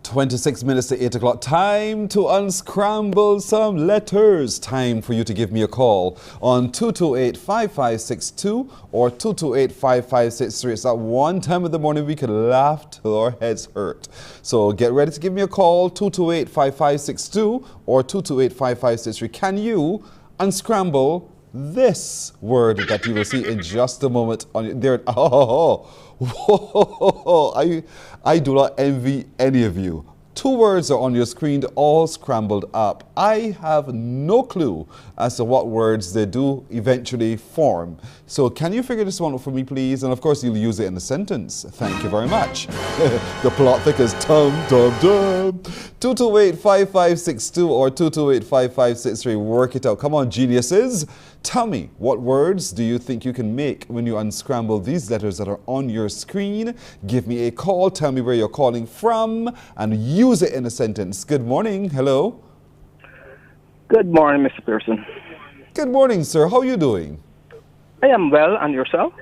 26 minutes to 8 o'clock. Time to unscramble some letters. Time for you to give me a call on 228-5562 or 228-5563. It's that one time of the morning we can laugh till our heads hurt. So get ready to give me a call, 228-5562 or 228-5563. Can you unscramble this word that you will see in just a moment on there? I do not envy any of you. Two words are on your screen, all scrambled up. I have no clue as to what words they do eventually form. So can you figure this one out for me, please? And of course, you'll use it in a sentence. Thank you very much. The plot thickens. Tum, tum, tum. 228-5562 or 228-5563. Work it out. Come on, geniuses. Tell me, what words do you think you can make when you unscramble these letters that are on your screen? Give me a call. Tell me where you're calling from and use it in a sentence. Good morning. Hello. Good morning, Mr. Pearson. Good morning, sir. How are you doing? I am well, and yourself?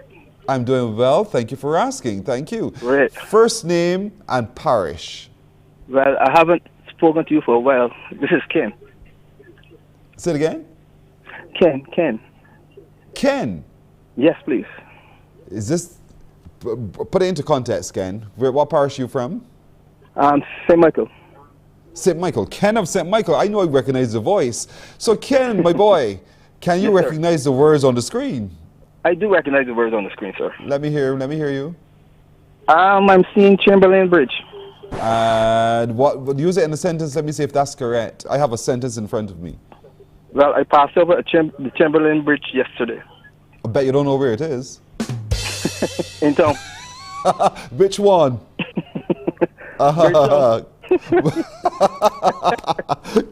I'm doing well. Thank you for asking. Thank you. Great. First name and parish. Well, I haven't spoken to you for a while. This is Ken. Say it again? Ken. Ken? Yes, please. Is this... Put it into context, Ken. What parish are you from? St. Michael. St. Michael. Ken of St. Michael. I know I recognize the voice. So, Ken, my boy, can you Yes, recognize the words on the screen? I do recognize the words on the screen, sir. Let me hear you. I'm seeing Chamberlain Bridge. And what? Use it in a sentence. Let me see if that's correct. I have a sentence in front of me. Well, I passed over the Chamberlain Bridge yesterday. I bet you don't know where it is. In town. Which one?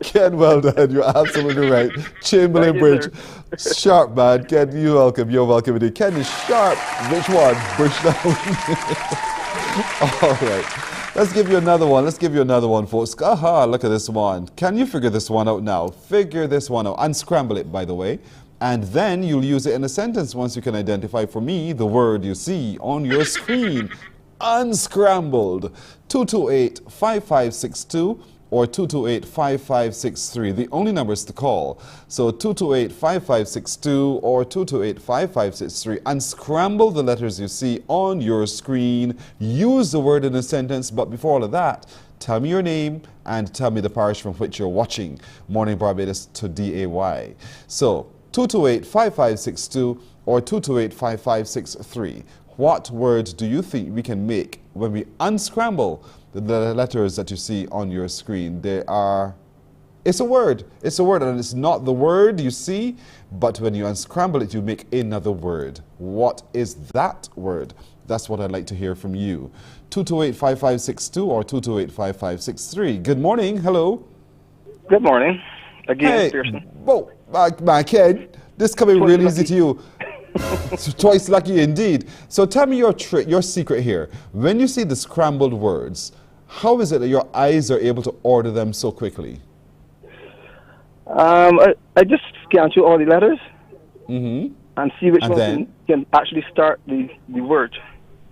Ken, well done. You're absolutely right. Chamberlain Bridge. Sharp, man. Ken, you're welcome. You're welcome indeed. Ken is sharp. Which one? Bushdown. All right. Let's give you another one, folks. Aha, look at this one. Can you figure this one out now? Figure this one out. Unscramble it, by the way. And then you'll use it in a sentence once you can identify for me the word you see on your screen. Unscrambled. 228-5562 or 228-5563. The only numbers to call. So 228-5562 or 228-5563. Unscramble the letters you see on your screen. Use the word in a sentence, but before all of that, tell me your name and tell me the parish from which you're watching Morning Barbados to DAY. So 228-5562 or 228-5563. What words do you think we can make when we unscramble the letters that you see on your screen? It's a word, and it's not the word you see, but when you unscramble it, you make another word. What is that word? That's what I'd like to hear from you. 228-5562 or 228-5563. Good morning, hello. Good morning. Again, hey, Pearson. Whoa, my kid, this coming real easy to you. Twice lucky indeed. So tell me your trick, your secret here. When you see the scrambled words, how is it that your eyes are able to order them so quickly? I just scan through all the letters and see which one can actually start the word.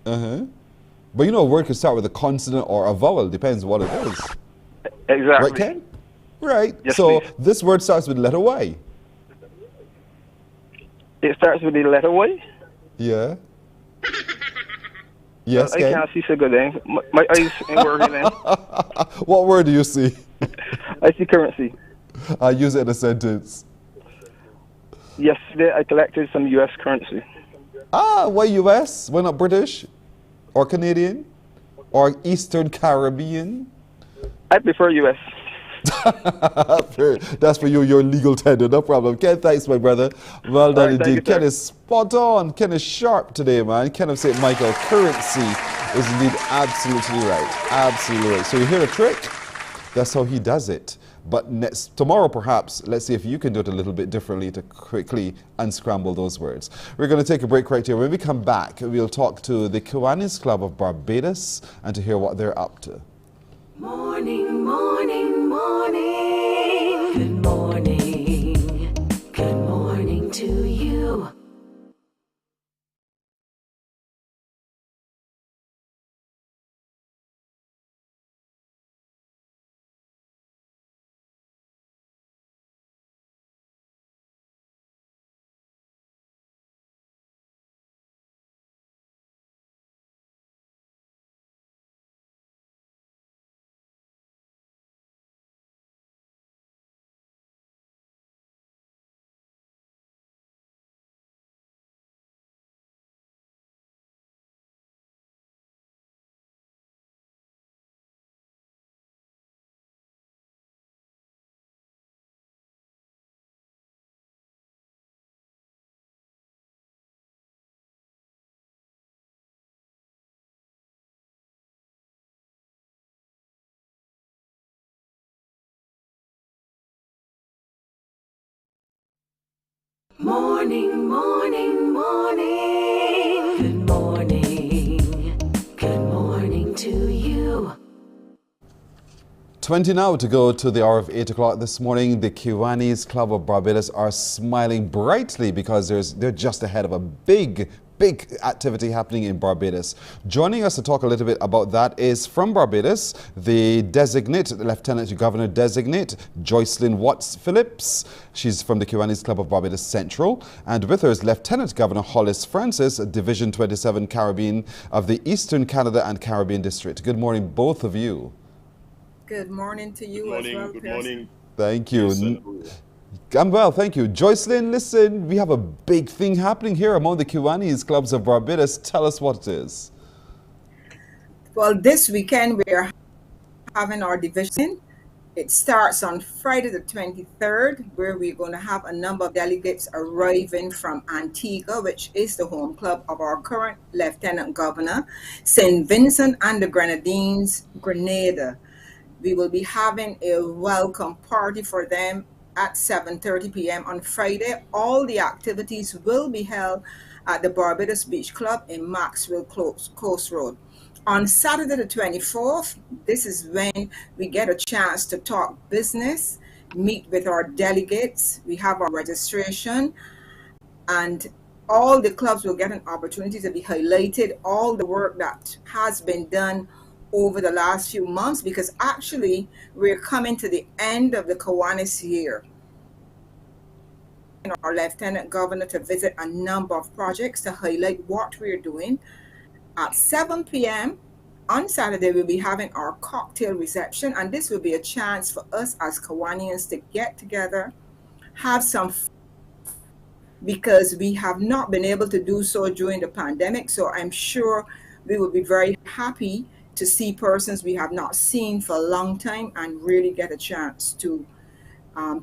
But you know, a word can start with a consonant or a vowel, depends what it is. Exactly. Right, Ken? Right. Yes, so please. this word starts with letter Y. It starts with the letter Y? Yeah. Yes, I can't see so good then. My eyes ain't working then. What word do you see? I see currency. I use it in a sentence. Yesterday I collected some U.S. currency. Ah, why U.S.? Why not British? Or Canadian? Or Eastern Caribbean? I prefer U.S. That's for you, your legal tender, no problem. Ken, thanks, my brother. Well done indeed. Ken is spot on. Ken is sharp today, man. Ken of St. Michael, currency is indeed absolutely right. Absolutely right. So you hear a trick? That's how he does it. But tomorrow, perhaps, let's see if you can do it a little bit differently to quickly unscramble those words. We're going to take a break right here. When we come back, we'll talk to the Kiwanis Club of Barbados and to hear what they're up to. Morning, morning, morning. Good morning. Good morning to you. Morning, morning, morning. Good morning. Good morning to you. 20 now to go to the hour of 8 o'clock this morning. The Kiwanis Club of Barbados are smiling brightly because they're just ahead of a big activity happening in Barbados. Joining us to talk a little bit about that is from Barbados, the Lieutenant Governor designate, Joycelyn Watts Phillips. She's from the Kiwanis Club of Barbados Central. And with her is Lieutenant Governor Hollis Francis, Division 27 Caribbean of the Eastern Canada and Caribbean District. Good morning, both of you. Good morning to you as well, Good morning. Thank you. I'm well, thank you. Joycelyn, listen, we have a big thing happening here among the Kiwanis Clubs of Barbados. Tell us what it is. Well, this weekend we are having our division. It starts on Friday the 23rd, where we're going to have a number of delegates arriving from Antigua, which is the home club of our current Lieutenant Governor, St. Vincent and the Grenadines, Grenada. We will be having a welcome party for them at 7:30 p.m. on Friday. All the activities will be held at the Barbados Beach Club in Maxwell Coast Road. On Saturday the 24th, this is when we get a chance to talk business, meet with our delegates. We have our registration, and all the clubs will get an opportunity to be highlighted, all the work that has been done over the last few months, because actually we're coming to the end of the Kiwanis year. Our Lieutenant Governor to visit a number of projects to highlight what we're doing. At 7 p.m. on Saturday, we'll be having our cocktail reception, and this will be a chance for us as Kiwanians to get together, have some fun, because we have not been able to do so during the pandemic. So I'm sure we will be very happy to see persons we have not seen for a long time and really get a chance to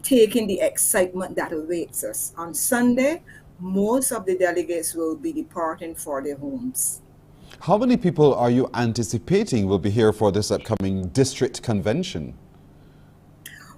take in the excitement that awaits us. On Sunday, most of the delegates will be departing for their homes. How many people are you anticipating will be here for this upcoming district convention?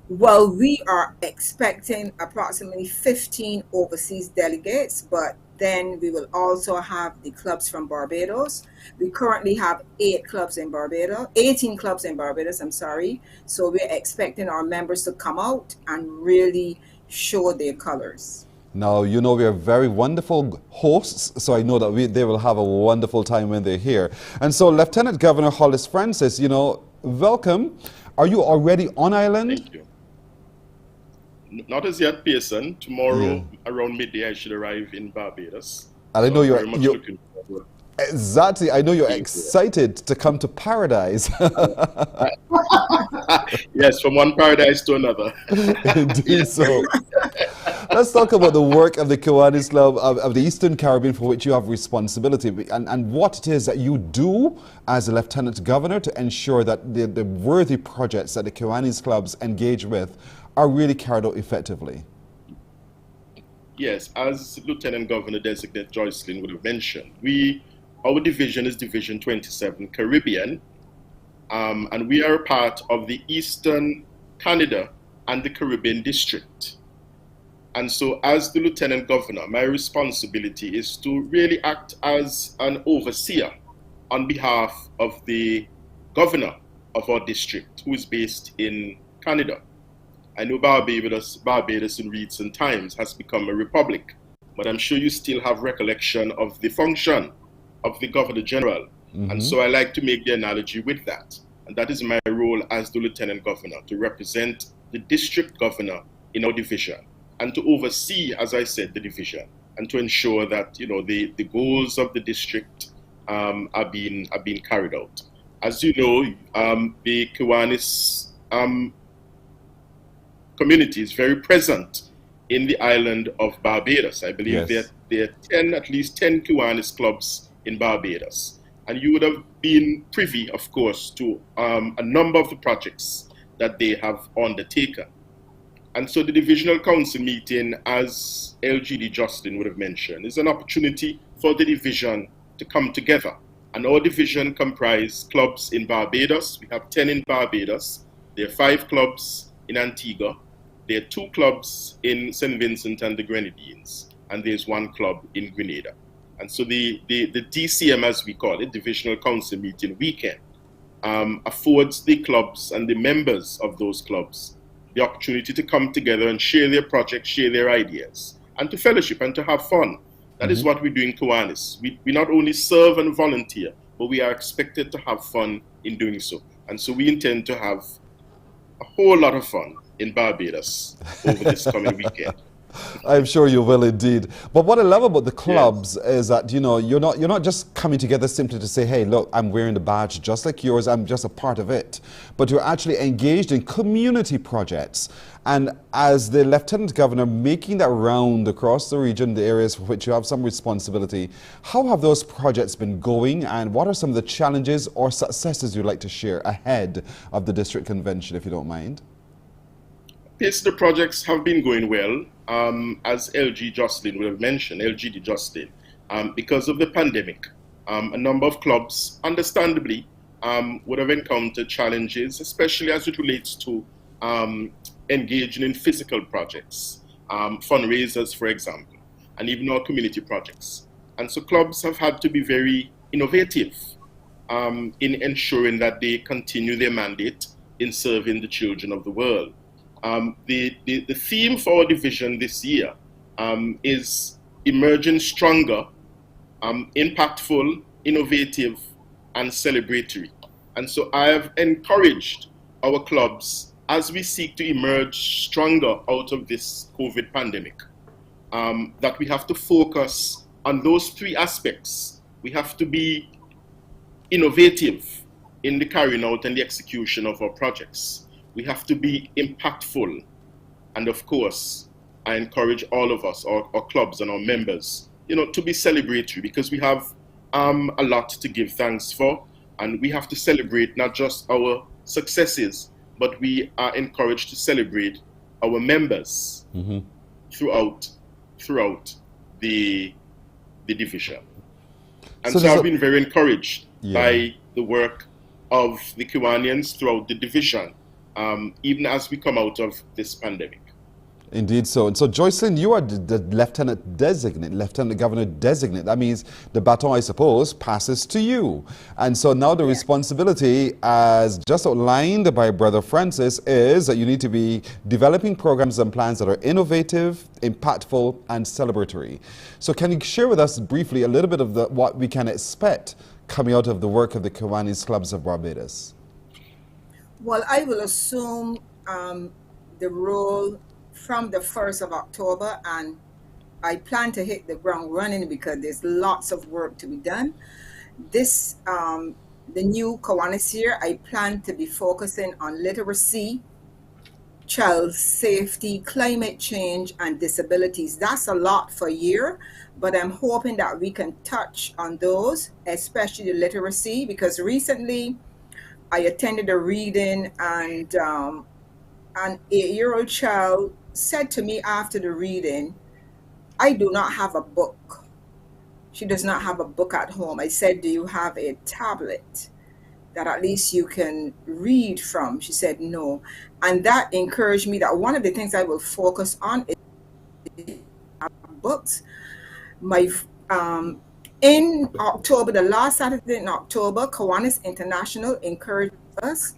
Well, we are expecting approximately 15 overseas delegates, but then we will also have the clubs from Barbados. We currently have 18 clubs in Barbados, I'm sorry. So we're expecting our members to come out and really show their colors. Now, you know, we are very wonderful hosts, so I know that they will have a wonderful time when they're here. And so, Lieutenant Governor Hollis Francis, you know, welcome. Are you already on island? Thank you. Not as yet, Pearson. Tomorrow, around midday, I should arrive in Barbados. And I know you're looking forward. Exactly. I know you're excited to come to paradise. Yes, from one paradise to another. Indeed so. Let's talk about the work of the Kiwanis Club of the Eastern Caribbean, for which you have responsibility, and what it is that you do as a Lieutenant Governor to ensure that the worthy projects that the Kiwanis Clubs engage with are really carried out effectively. Yes, as Lieutenant Governor Designate Joycelyn would have mentioned, our division is Division 27 Caribbean, and we are a part of the Eastern Canada and the Caribbean District. And so as the Lieutenant Governor, my responsibility is to really act as an overseer on behalf of the governor of our district, who is based in Canada. I know Barbados in recent times has become a republic, but I'm sure you still have recollection of the function of the Governor General. And so I like to make the analogy with that. And that is my role as the Lieutenant Governor, to represent the district governor in our division and to oversee, as I said, the division, and to ensure that, you know, the goals of the district are being carried out. As you know, the Kiwanis community is very present in the island of Barbados. I believe there are at least 10 Kiwanis clubs in Barbados. And you would have been privy, of course, to a number of the projects that they have undertaken. And so the Divisional Council meeting, as LGD Justin would have mentioned, is an opportunity for the division to come together. And our division comprises clubs in Barbados. We have 10 in Barbados. There are 5 clubs in Antigua. There are 2 clubs in St. Vincent and the Grenadines. And there's 1 club in Grenada. And so the DCM, as we call it, Divisional Council meeting weekend, affords the clubs and the members of those clubs the opportunity to come together and share their projects, share their ideas, and to fellowship and to have fun. That is what we do in Kiwanis. We not only serve and volunteer, but we are expected to have fun in doing so. And so we intend to have a whole lot of fun in Barbados over this coming weekend. I'm sure you will indeed. But what I love about the clubs is that, you know, you're not just coming together simply to say, hey, look, I'm wearing the badge just like yours, I'm just a part of it. But you're actually engaged in community projects. And as the Lieutenant Governor making that round across the region, the areas for which you have some responsibility, how have those projects been going, and what are some of the challenges or successes you'd like to share ahead of the district convention, if you don't mind? Yes, the projects have been going well. As LG Jocelyn would have mentioned, LGD Jocelyn, because of the pandemic, a number of clubs, understandably, would have encountered challenges, especially as it relates to engaging in physical projects, fundraisers, for example, and even our community projects. And so clubs have had to be very innovative in ensuring that they continue their mandate in serving the children of the world. The theme for our division this year is emerging stronger, impactful, innovative, and celebratory. And so I have encouraged our clubs as we seek to emerge stronger out of this COVID pandemic, that we have to focus on those three aspects. We have to be innovative in the carrying out and the execution of our projects. We have to be impactful. And of course, I encourage all of us, our clubs and our members, you know, to be celebratory, because we have a lot to give thanks for. And we have to celebrate not just our successes, but we are encouraged to celebrate our members throughout the division. And so I've been very encouraged by the work of the Kiwanians throughout the division, even as we come out of this pandemic. Indeed so. And so, Joycelyn, you are the Lieutenant Governor designate. That means the baton, I suppose, passes to you. And so now the responsibility, as just outlined by Brother Francis, is that you need to be developing programs and plans that are innovative, impactful, and celebratory. So can you share with us briefly a little bit of what we can expect coming out of the work of the Kiwanis Clubs of Barbados? Well, I will assume the role from the 1st of October, and I plan to hit the ground running because there's lots of work to be done. This, the new Kiwanis year, I plan to be focusing on literacy, child safety, climate change, and disabilities. That's a lot for a year, but I'm hoping that we can touch on those, especially the literacy, because recently I attended a reading, and an 8-year-old child said to me after the reading, I do not have a book. She does not have a book at home. I said, do you have a tablet that at least you can read from? She said, no. And that encouraged me that one of the things I will focus on is books. In October, the last Saturday in October, Kiwanis International encouraged us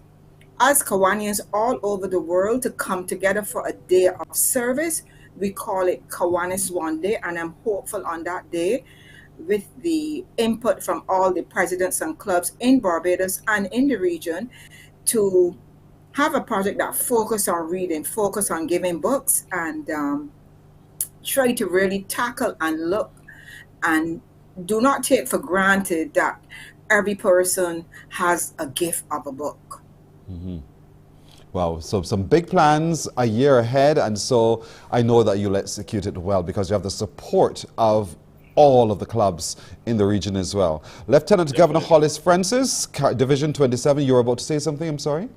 as Kiwanians all over the world to come together for a day of service. We call it Kiwanis One Day, and I'm hopeful on that day, with the input from all the presidents and clubs in Barbados and in the region, to have a project that focus on reading, focus on giving books, and try to really tackle and look and do not take for granted that every person has a gift of a book. Wow, so some big plans a year ahead, and so I know that you'll execute it well because you have the support of all of the clubs in the region as well. Lieutenant Governor Hollis Francis, Division 27, you were about to say something, I'm sorry?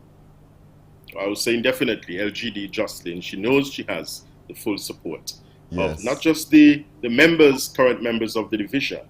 I was saying definitely, LGD Jocelyn, she knows she has the full support of not just the members, current members of the division,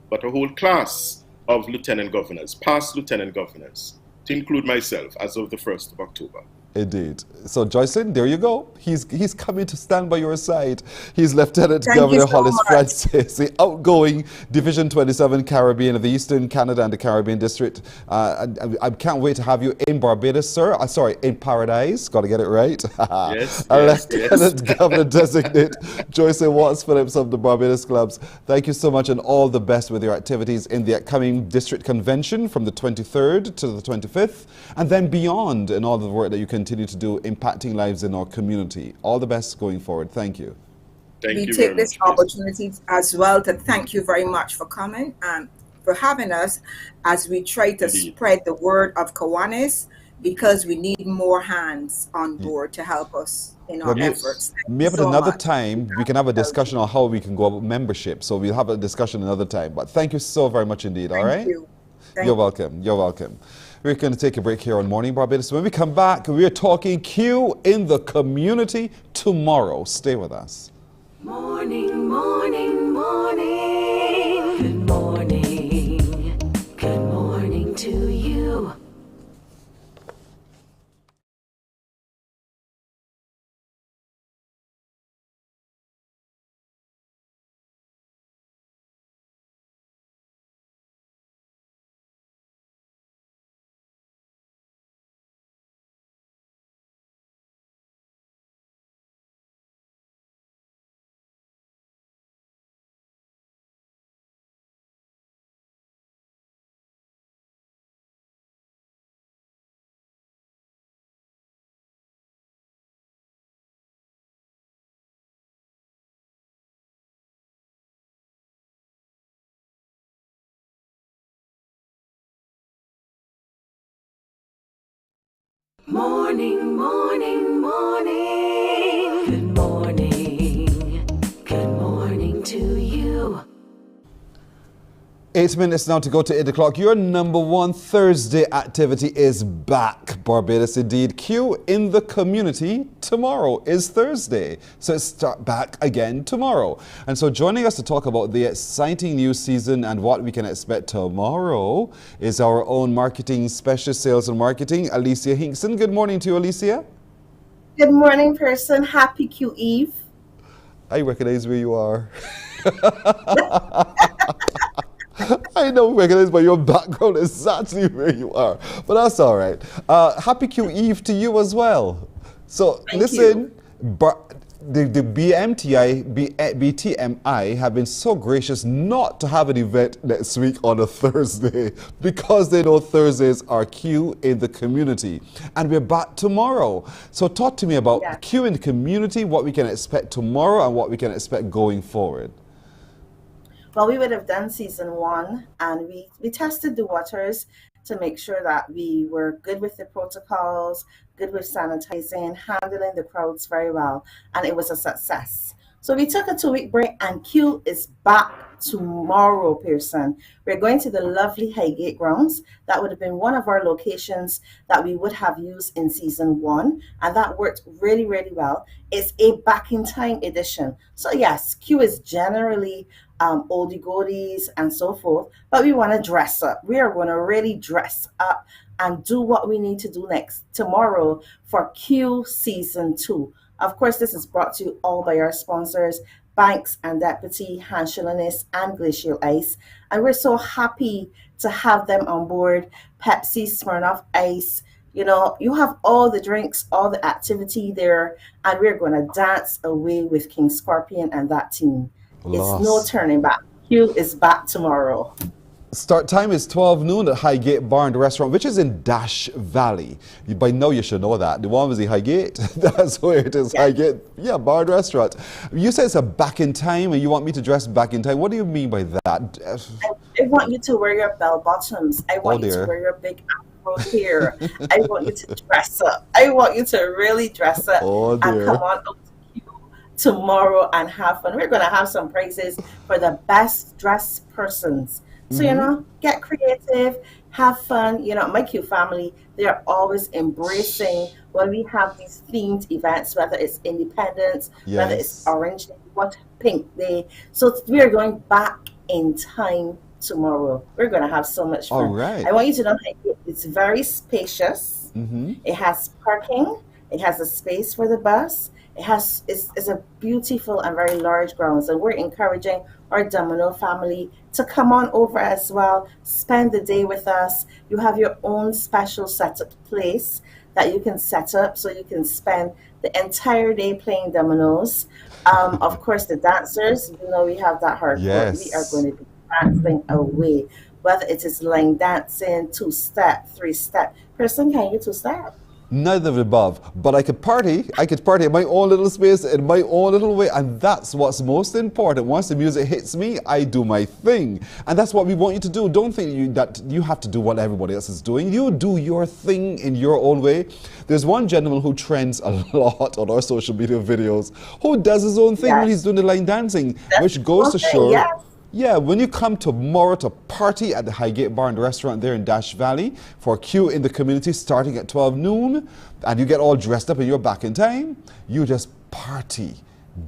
but a whole class of lieutenant governors, past lieutenant governors, to include myself as of the 1st of October. Indeed. So Joycelyn, there you go. He's coming to stand by your side. He's Lieutenant Thank Governor you so Hollis much. Francis, the outgoing Division 27 Caribbean of the Eastern Canada and the Caribbean District. I can't wait to have you in Barbados, sir. Sorry, in Paradise. Got to get it right. Yes, Lieutenant Governor Designate Joycelyn Watts Phillips of the Barbados Clubs. Thank you so much and all the best with your activities in the upcoming district convention from the 23rd to the 25th and then beyond in all the work that you continue to do impacting lives in our community. All the best going forward. Thank you. We take this opportunity as well to thank you very much for coming and for having us as we try to spread the word of Kiwanis, because we need more hands on board to help us in our efforts. Maybe so another much. time we can have a discussion on how we can go about membership. So we'll have a discussion another time. But thank you so very much indeed. All right? You're welcome. You're welcome. We're going to take a break here on Morning Barbados. When we come back, we're talking Q in the community tomorrow. Stay with us. Morning, morning, morning. Good morning. Good morning to you. Morning, morning, morning. Good morning. Good morning to you. 8 minutes now to go to 8 o'clock. Your number one Thursday activity is back. Barbados indeed. Q in the community tomorrow is Thursday. So it's back again tomorrow. And so joining us to talk about the exciting new season and what we can expect tomorrow is our own marketing specialist, sales and marketing, Alicia Hinkson. Good morning to you, Alicia. Good morning, person. Happy Q Eve. I recognize where you are. I don't recognize by your background exactly where you are, but that's all right. Happy Q Eve to you as well. So listen, the BTMI have been so gracious not to have an event next week on a Thursday because they know Thursdays are Q in the community. And we're back tomorrow. So talk to me about Q in the community, what we can expect tomorrow and what we can expect going forward. Well, we would have done season 1 and we tested the waters to make sure that we were good with the protocols, good with sanitizing, handling the crowds very well, and it was a success. So we took a 2-week break and Q is back tomorrow, Pearson. We're going to the lovely Highgate grounds. That would have been one of our locations that we would have used in season 1, and that worked really, really well. It's a back in time edition. So yes, Q is generally oldie goldies and so forth, but we want to dress up. We are going to really dress up and do what we need to do next tomorrow for Q season 2. Of course, this is brought to you all by our sponsors, Banks and Deputy, Hanshilanis and Glacial Ice. And we're so happy to have them on board. Pepsi, Smirnoff Ice. You know, you have all the drinks, all the activity there, and we're going to dance away with King Scorpion and that team. It's no turning back. Q is back tomorrow. Start time is 12 noon at Highgate Bar and Restaurant, which is in Dash Valley. By now you should know that. The one was in Highgate. That's where it is, Highgate. Yeah, Bar and Restaurant. You said it's a back in time and you want me to dress back in time. What do you mean by that? I want you to wear your bell bottoms. I want you to wear your big afro hair. I want you to dress up. I want you to really dress up and come on out tomorrow and have fun. We're going to have some prizes for the best dressed persons. So, you know, get creative, have fun. You know, my Q family, they're always embracing when we have these themed events, whether it's Independence, whether it's Orange Day, what Pink Day. So we are going back in time tomorrow. We're going to have so much fun. All right. I want you to know it's very spacious. Mm-hmm. It has parking. It has a space for the bus. It's a beautiful and very large grounds, and we're encouraging our Domino family to come on over as well, spend the day with us. You have your own special setup place that you can set up so you can spend the entire day playing dominoes. Of course, the dancers, we have that hardcore. We are Yes. going to be dancing away, whether it is line dancing, two-step, three-step. Person, can you two-step? Neither of the above, but I could party. I could party in my own little space, in my own little way, and that's what's most important. Once the music hits me, I do my thing, and that's what we want you to do. Don't think that you have to do what everybody else is doing. You do your thing in your own way. There's one gentleman who trends a lot on our social media videos, who does his own thing when he's doing the line dancing, which goes to show. Yeah, when you come tomorrow to party at the Highgate Bar and Restaurant there in Dash Valley for a queue in the community starting at 12 noon, and you get all dressed up and you're back in time, you just party,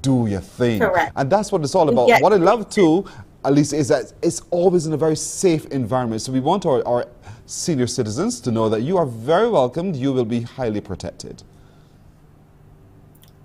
do your thing. Correct. And that's what it's all about. What I love too, at least, is that it's always in a very safe environment. So we want our senior citizens to know that you are very welcomed, you will be highly protected.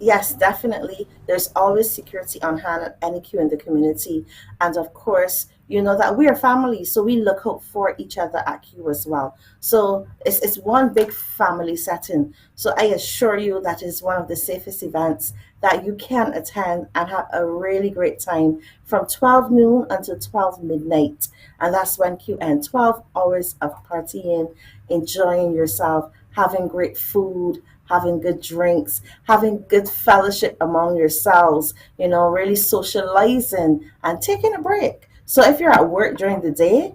Yes, definitely. There's always security on hand at any queue in the community. And of course, you know that we are family, so we look out for each other at queue as well. So it's one big family setting. So I assure you that is one of the safest events that you can attend and have a really great time from 12 noon until 12 midnight. And that's when queue ends. 12 hours of partying, enjoying yourself, having great food, having good drinks, having good fellowship among yourselves, really socializing and taking a break. So if you're at work during the day,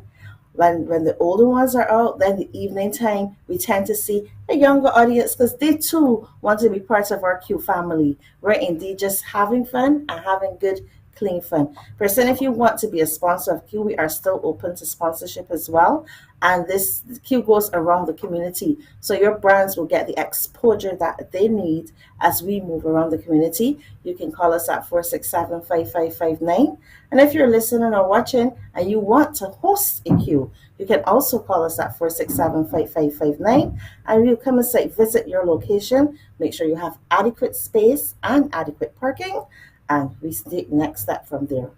when the older ones are out, then the evening time, we tend to see a younger audience because they too want to be part of our Q family. We're indeed just having fun and having good, clean fun. Person, if you want to be a sponsor of Q, we are still open to sponsorship as well. And this Q goes around the community. So your brands will get the exposure that they need as we move around the community. You can call us at 467-5559. And if you're listening or watching and you want to host a Q, you can also call us at 467-5559. And we'll come and visit your location. Make sure you have adequate space and adequate parking. And we take the next step from there.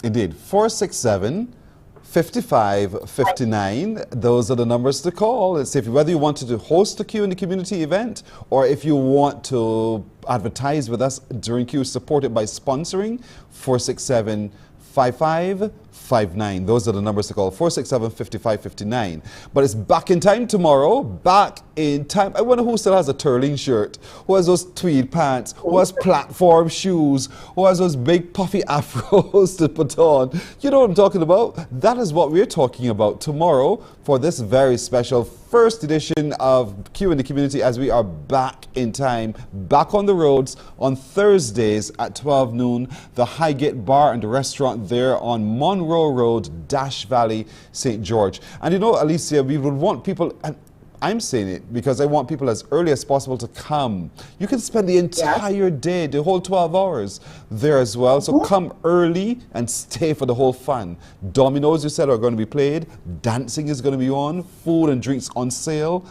Indeed. 467-5559. Those are the numbers to call. It's whether you want to host a Q in the community event or if you want to advertise with us during Q supported by sponsoring. 467-5559. Those are the numbers to call. 467-5559. But it's back in time tomorrow. Back in time. I wonder who still has a Turling shirt, who has those tweed pants, who has platform shoes, who has those big puffy afros to put on. You know what I'm talking about? That is what we're talking about tomorrow for this very special first edition of Q in the Community as we are back in time, back on the roads on Thursdays at 12 noon. The Highgate Bar and the Restaurant there on Monroe Road, Dash Valley, St. George. And you know, Alicia, we would want people, and I'm saying it because I want people as early as possible to come. You can spend the entire day, the whole 12 hours there as well. So come early and stay for the whole fun. Dominoes, you said, are going to be played. Dancing is going to be on. Food and drinks on sale.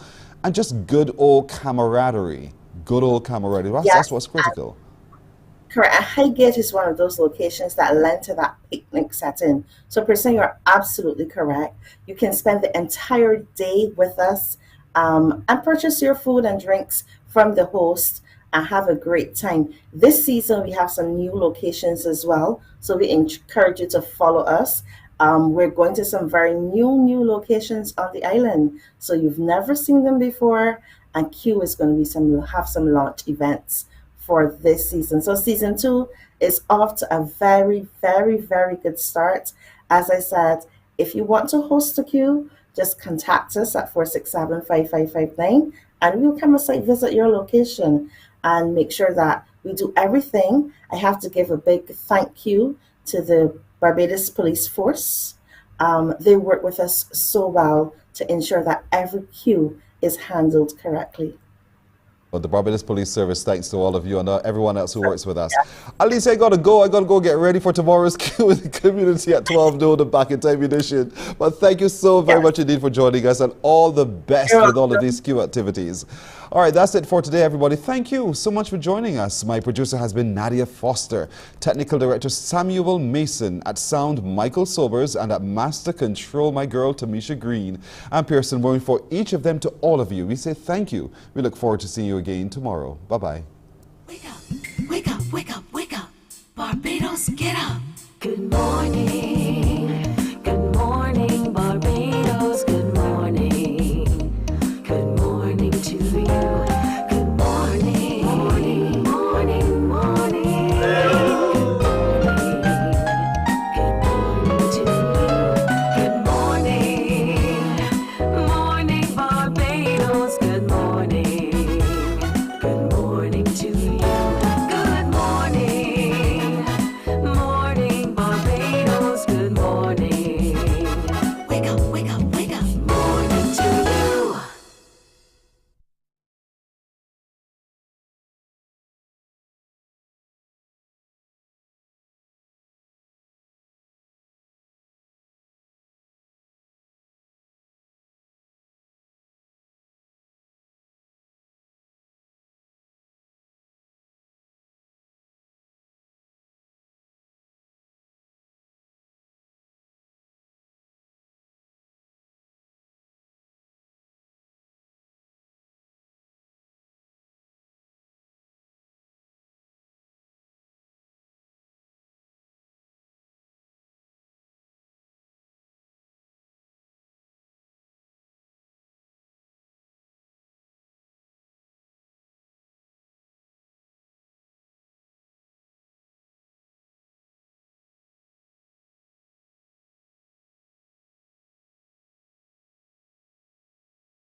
And just good old camaraderie. Good old camaraderie. That's what's critical. Correct. Highgate is one of those locations that lend to that picnic setting. So, person, you're absolutely correct. You can spend the entire day with us and purchase your food and drinks from the host and have a great time. This season, we have some new locations as well. So we encourage you to follow us. We're going to some very new locations on the island. So you've never seen them before. And Q is going to be have some launch events for this season. So season 2 is off to a very, very, very good start. As I said, if you want to host a Q, just contact us at 467-5559 and we'll come and visit your location and make sure that we do everything. I have to give a big thank you to the Barbados Police Force. They work with us so well to ensure that every Q is handled correctly. Well, the Barbados Police Service, thanks to all of you and everyone else who works with us. Alicia, I gotta go get ready for tomorrow's Q with the community at 12 noon, the Back in Time edition. But thank you so very much indeed for joining us, and all the best with all of these Q activities. All right, that's it for today, everybody. Thank you so much for joining us. My producer has been Nadia Foster, technical director Samuel Mason, at sound Michael Sobers, and at master control my girl Tamisha Green. I'm Pearson Warren. For each of them, to all of you, we say thank you. We look forward to seeing you again tomorrow. Bye-bye. Wake up, wake up, wake up, wake up. Barbados, get up. Good morning. Good morning, Barbados. Good morning. Good morning to you. Good morning. Morning, morning, morning. Good morning to you. Good morning. Morning, Barbados. Good morning. Good morning to you. Good morning. Morning, Barbados. Good morning. Wake up, wake up.